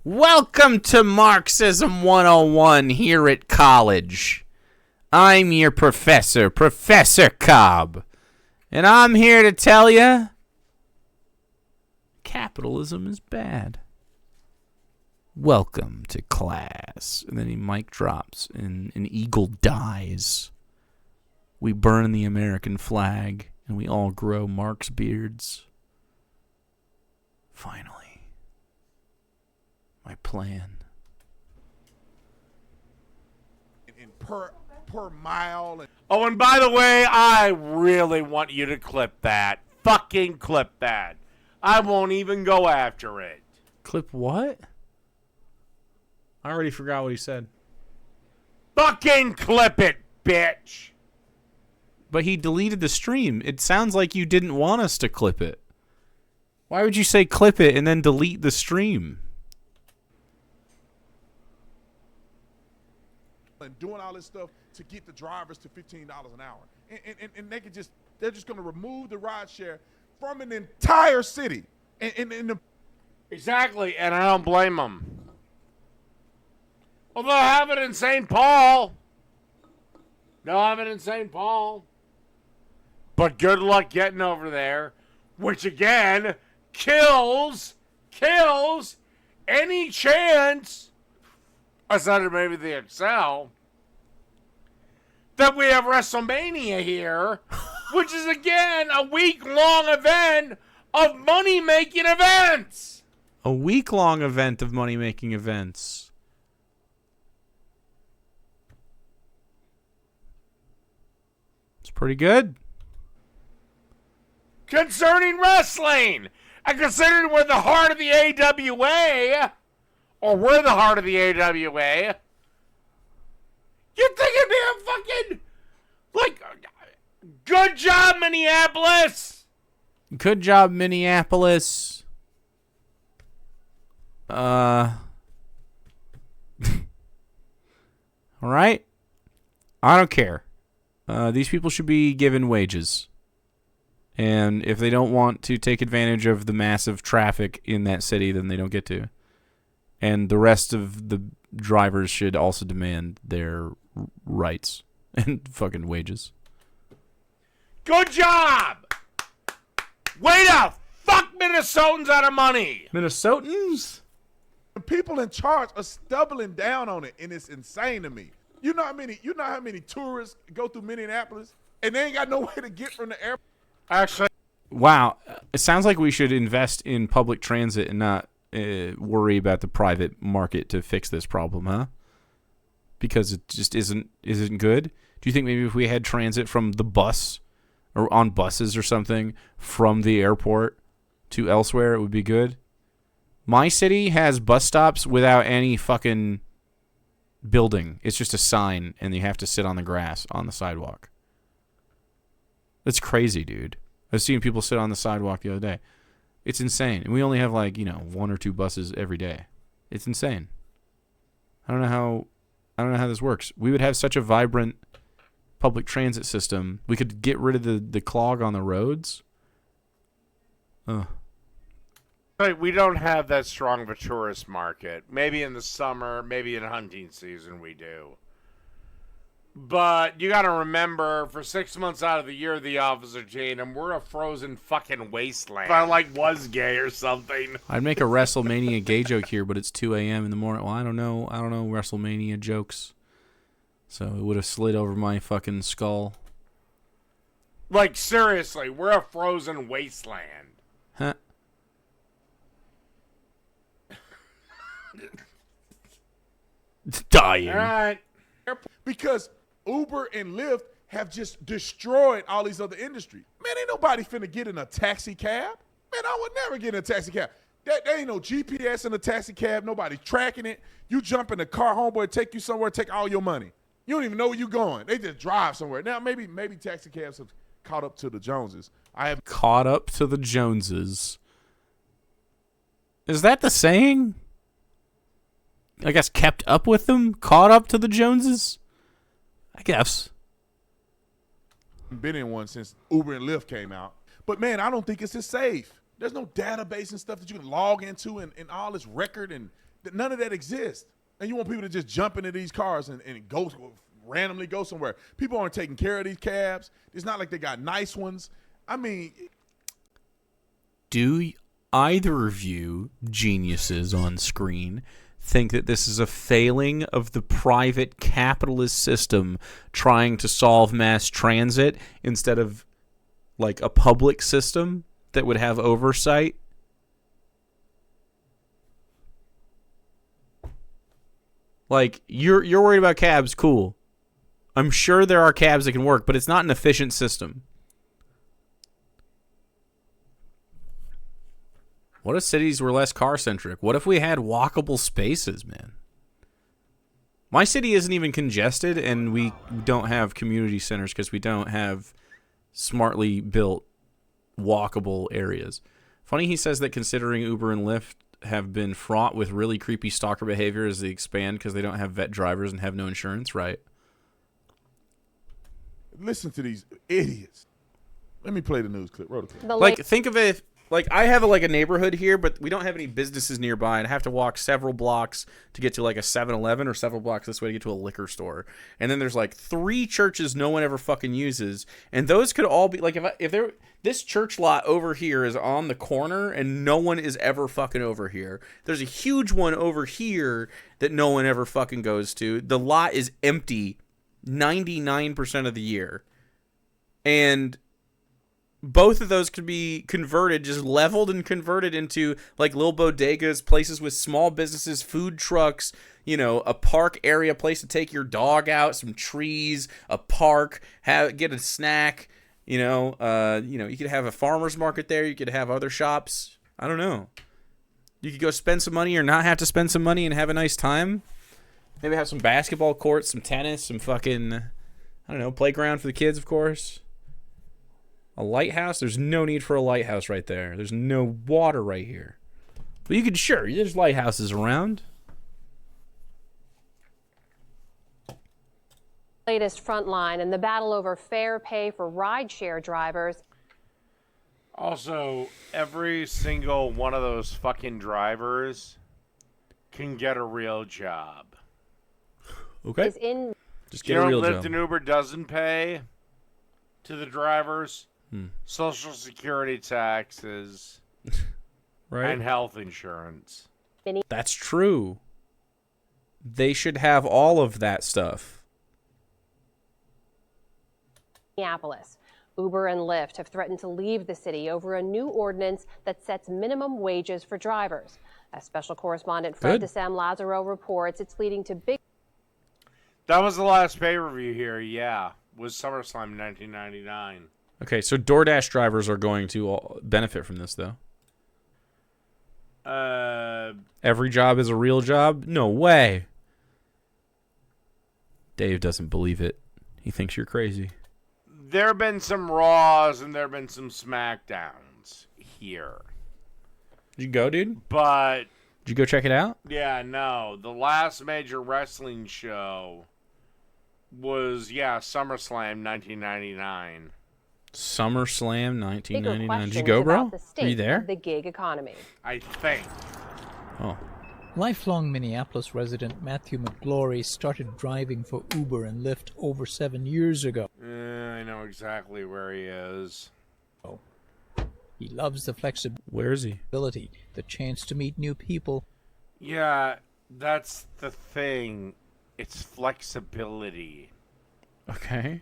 Welcome to Marxism 101 here at college. I'm your professor, Professor Cobb. And I'm here to tell you, capitalism is bad. Welcome to class. And then he mic drops and an eagle dies. We burn the American flag and we all grow Marx beards. Finally. My plan. and per mile. And Oh, and by the way, I really want you to clip that. Fucking clip that. I won't even go after it. Clip what? I already forgot what he said. Fucking clip it, bitch. But he deleted the stream. It sounds like you didn't want us to clip it. Why would you say clip it and then delete the stream? and doing all this stuff to get the drivers to $15 an hour. And they're just going to remove the ride share from an entire city. Exactly, and I don't blame them. Well, they'll have it in St. Paul. But good luck getting over there, which again kills any chance, aside of maybe the Excel, that we have WrestleMania here, which is again a week-long event of money-making events. A week-long event of money-making events. It's pretty good. Concerning wrestling, and considering we're the heart of the AWA, or we're the heart of the AWA, you're thinking me a fucking, like, good job, Minneapolis. Good job, Minneapolis. All right. I don't care. These people should be given wages. And if they don't want to take advantage of the massive traffic in that city, then they don't get to. And the rest of the drivers should also demand their rights and fucking wages. Good job! Way to fuck Minnesotans out of money! Minnesotans? The people in charge are doubling down on it, and it's insane to me. You know how many tourists go through Minneapolis, and they ain't got no way to get from the airport? Actually, wow. It sounds like we should invest in public transit and not worry about the private market to fix this problem, huh? Because it just isn't good. Do you think maybe if we had transit from the bus or on buses or something from the airport to elsewhere, it would be good? My city has bus stops without any fucking building. It's just a sign, and you have to sit on the grass on the sidewalk. That's crazy, dude. I've seen people sit on the sidewalk the other day. It's insane. And we only have, like, 1 or 2 buses every day. It's insane. I don't know how this works. We would have such a vibrant public transit system. We could get rid of the clog on the roads. we don't have that strong of a tourist market. Maybe in the summer, maybe in hunting season we do. But you got to remember, for 6 months out of the year, the Officer Tatum, we're a frozen fucking wasteland. If I was gay or something. I'd make a WrestleMania gay joke here, but it's 2 a.m. in the morning. Well, I don't know WrestleMania jokes. So it would have slid over my fucking skull. Like, seriously, we're a frozen wasteland. Huh? Dying. All right. Because Uber and Lyft have just destroyed all these other industries. Man, ain't nobody finna get in a taxi cab. Man, I would never get in a taxi cab. There ain't no GPS in a taxi cab. Nobody tracking it. You jump in the car, homeboy, take you somewhere, take all your money. You don't even know where you're going. They just drive somewhere. Now, maybe taxi cabs have caught up to the Joneses. Caught up to the Joneses. Is that the saying? I guess kept up with them? Caught up to the Joneses? I guess. Been in one since Uber and Lyft came out. But, man, I don't think it's as safe. There's no database and stuff that you can log into and all this record, and none of that exists. And you want people to just jump into these cars and randomly go somewhere. People aren't taking care of these cabs. It's not like they got nice ones. I mean, do either of you geniuses on screen think that this is a failing of the private capitalist system trying to solve mass transit instead of like a public system that would have oversight? Like, you're worried about cabs, cool. I'm sure there are cabs that can work, but it's not an efficient system. What if cities were less car-centric? What if we had walkable spaces, man? My city isn't even congested, and we don't have community centers because we don't have smartly built walkable areas. Funny he says that considering Uber and Lyft have been fraught with really creepy stalker behavior as they expand because they don't have vet drivers and have no insurance, right? Listen to these idiots. Let me play the news clip. Roll the clip. Like, think of it, like, I have a neighborhood here, but we don't have any businesses nearby, and I have to walk several blocks to get to, like, a 7-Eleven, or several blocks this way to get to a liquor store. And then there's, like, 3 churches no one ever fucking uses, and those could all be, like, this church lot over here is on the corner, and no one is ever fucking over here. There's a huge one over here that no one ever fucking goes to. The lot is empty 99% of the year. And both of those could be converted, just leveled and converted into like little bodegas, places with small businesses, food trucks, a park area, place to take your dog out, some trees, a park, get a snack, you could have a farmer's market there. You could have other shops. I don't know. You could go spend some money or not have to spend some money and have a nice time. Maybe have some basketball courts, some tennis, some fucking, I don't know, playground for the kids, of course. A lighthouse? There's no need for a lighthouse right there. There's no water right here. But you could, sure, there's lighthouses around. Latest Frontline and the battle over fair pay for rideshare drivers. Also, every single one of those fucking drivers can get a real job. Okay. Just get a real job. Lyft and Uber doesn't pay to the drivers. Social Security taxes, right, and health insurance. That's true. They should have all of that stuff. Minneapolis. Uber and Lyft have threatened to leave the city over a new ordinance that sets minimum wages for drivers. As special correspondent Fred DeSam Lazaro reports, it's leading to big... That was the last pay-per-view here, was SummerSlam 1999. Okay, so DoorDash drivers are going to benefit from this, though. Every job is a real job? No way. Dave doesn't believe it. He thinks you're crazy. There have been some Raws and there have been some SmackDowns here. Did you go, dude? But... Did you go check it out? Yeah, no. The last major wrestling show was, SummerSlam 1999. SummerSlam 1999. Did you go, bro? Were you there? The gig economy. I think. Oh. Lifelong Minneapolis resident Matthew McGlory started driving for Uber and Lyft over 7 years ago. I know exactly where he is. Oh. He loves the flexibility. Where is he? The chance to meet new people. Yeah, that's the thing. It's flexibility. Okay.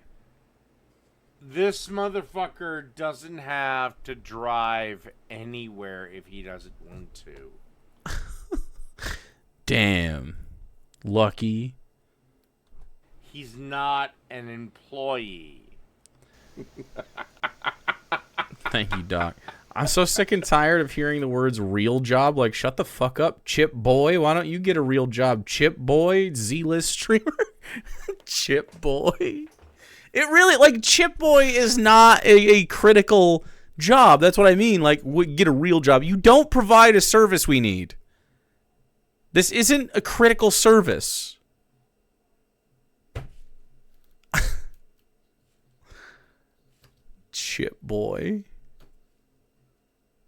This motherfucker doesn't have to drive anywhere if he doesn't want to. Damn. Lucky. He's not an employee. Thank you, Doc. I'm so sick and tired of hearing the words real job. Like, shut the fuck up, Chip Boy. Why don't you get a real job, Chip Boy, Z-list streamer? Chip Boy. It really, like, Chip Boy is not a critical job. That's what I mean. Like, get a real job. You don't provide a service we need. This isn't a critical service. Chip Boy.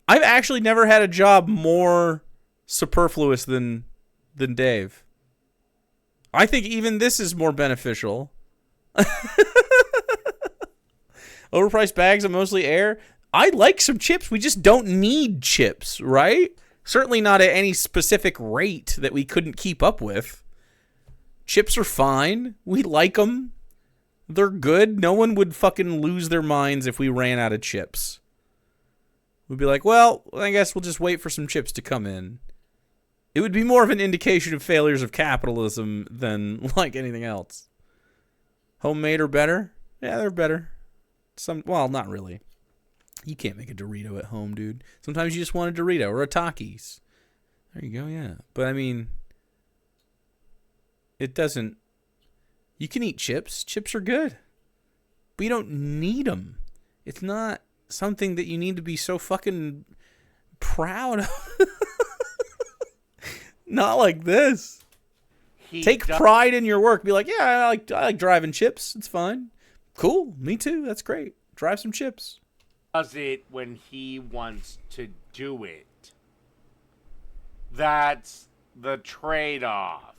I've actually never had a job more superfluous than Dave. I think even this is more beneficial. Overpriced bags of mostly air. I like some chips. We just don't need chips, right? Certainly not at any specific rate that we couldn't keep up with. Chips are fine. We like them. They're good. No one would fucking lose their minds if we ran out of chips. We'd be like, well, I guess we'll just wait for some chips to come in. It would be more of an indication of failures of capitalism than like anything else. Homemade are better? Yeah, they're better. Well, not really. You can't make a Dorito at home, dude. Sometimes you just want a Dorito or a Takis. There you go, yeah. But I mean, it doesn't... You can eat chips. Chips are good. But you don't need them. It's not something that you need to be so fucking proud of. Not like this. Take pride in your work. Be like, yeah, I like driving chips. It's fine. Cool. Me too. That's great. Drive some chips. Does it when he wants to do it. That's the trade-off.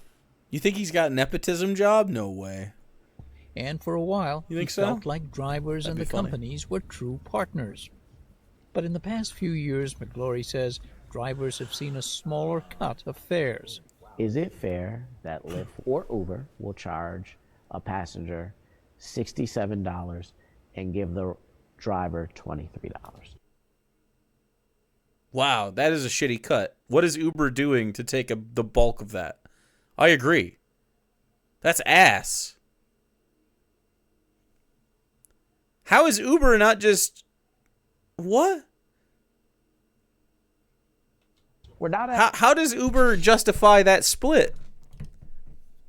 You think he's got a nepotism job? No way. And for a while, you think he so? felt like drivers and the companies were true partners. But in the past few years, McGlory says drivers have seen a smaller cut of fares. Is it fair that Lyft or Uber will charge a passenger $67 and give the driver $23? Wow, that is a shitty cut. What is Uber doing to take the bulk of that? I agree. That's ass. How is Uber not just... What? We're not how does Uber justify that split?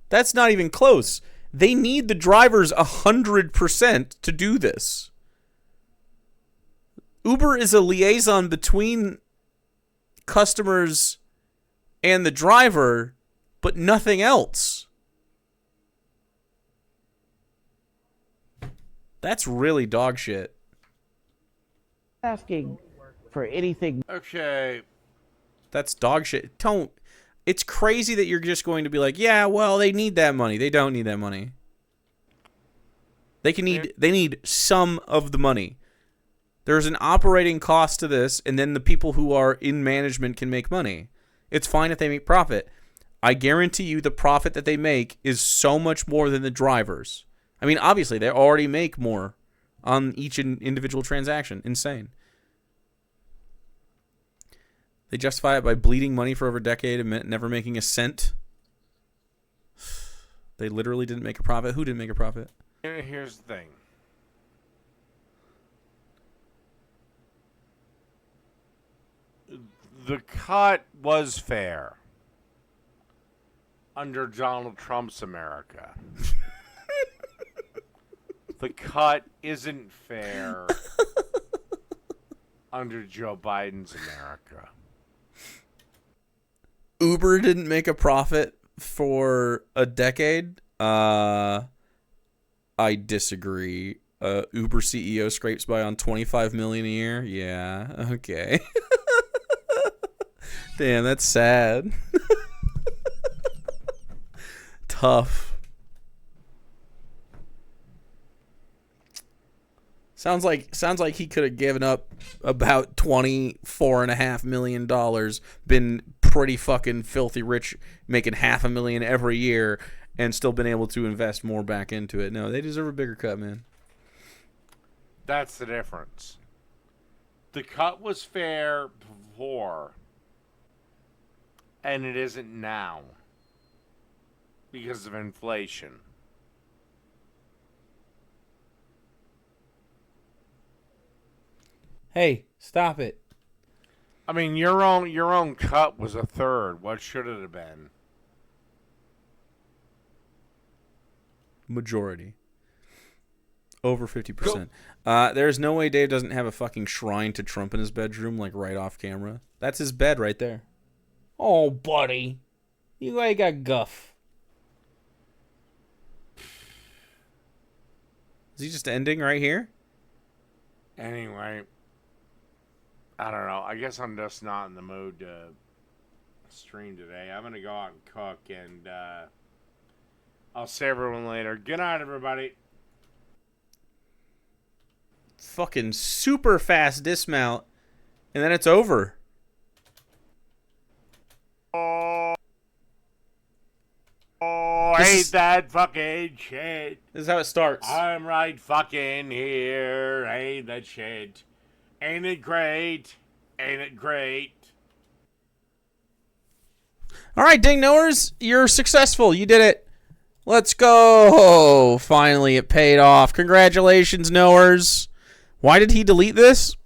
That's not even close. They need the drivers 100% to do this. Uber is a liaison between customers and the driver, but nothing else. That's really dog shit. Asking for anything. Okay. That's dog shit. Don't. It's crazy that you're just going to be like, yeah, well, they need that money. They don't need that money. They need some of the money. There's an operating cost to this, and then the people who are in management can make money. It's fine if they make profit. I guarantee you the profit that they make is so much more than the drivers. I mean, obviously, they already make more on each individual transaction. Insane. They justify it by bleeding money for over a decade and never making a cent. They literally didn't make a profit. Who didn't make a profit? Here's the thing. The cut was fair under Donald Trump's America. The cut isn't fair under Joe Biden's America. Uber didn't make a profit for a decade. I disagree. Uber CEO scrapes by on $25 million a year. Yeah, okay. Damn, that's sad. Tough. Sounds like he could have given up about $24.5 million, been pretty fucking filthy rich, making $500,000 every year, and still been able to invest more back into it. No, they deserve a bigger cut, man. That's the difference. The cut was fair before, and it isn't now because of inflation. Hey, stop it. I mean, your own cut was a third. What should it have been? Majority. Over 50%. There's no way Dave doesn't have a fucking shrine to Trump in his bedroom, like right off camera. That's his bed right there. Oh, buddy. You ain't got guff. Is he just ending right here? Anyway, I don't know. I guess I'm just not in the mood to stream today. I'm going to go out and cook, and I'll see everyone later. Good night, everybody. Fucking super fast dismount, and then it's over. I hate that fucking shit. This is how it starts. I'm right fucking here. Ain't that shit. Ain't it great? Ain't it great? All right, Ding Knowers, you're successful. You did it. Let's go. Finally, it paid off. Congratulations, Knowers. Why did he delete this?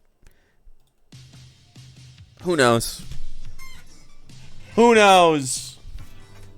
Who knows? Who knows?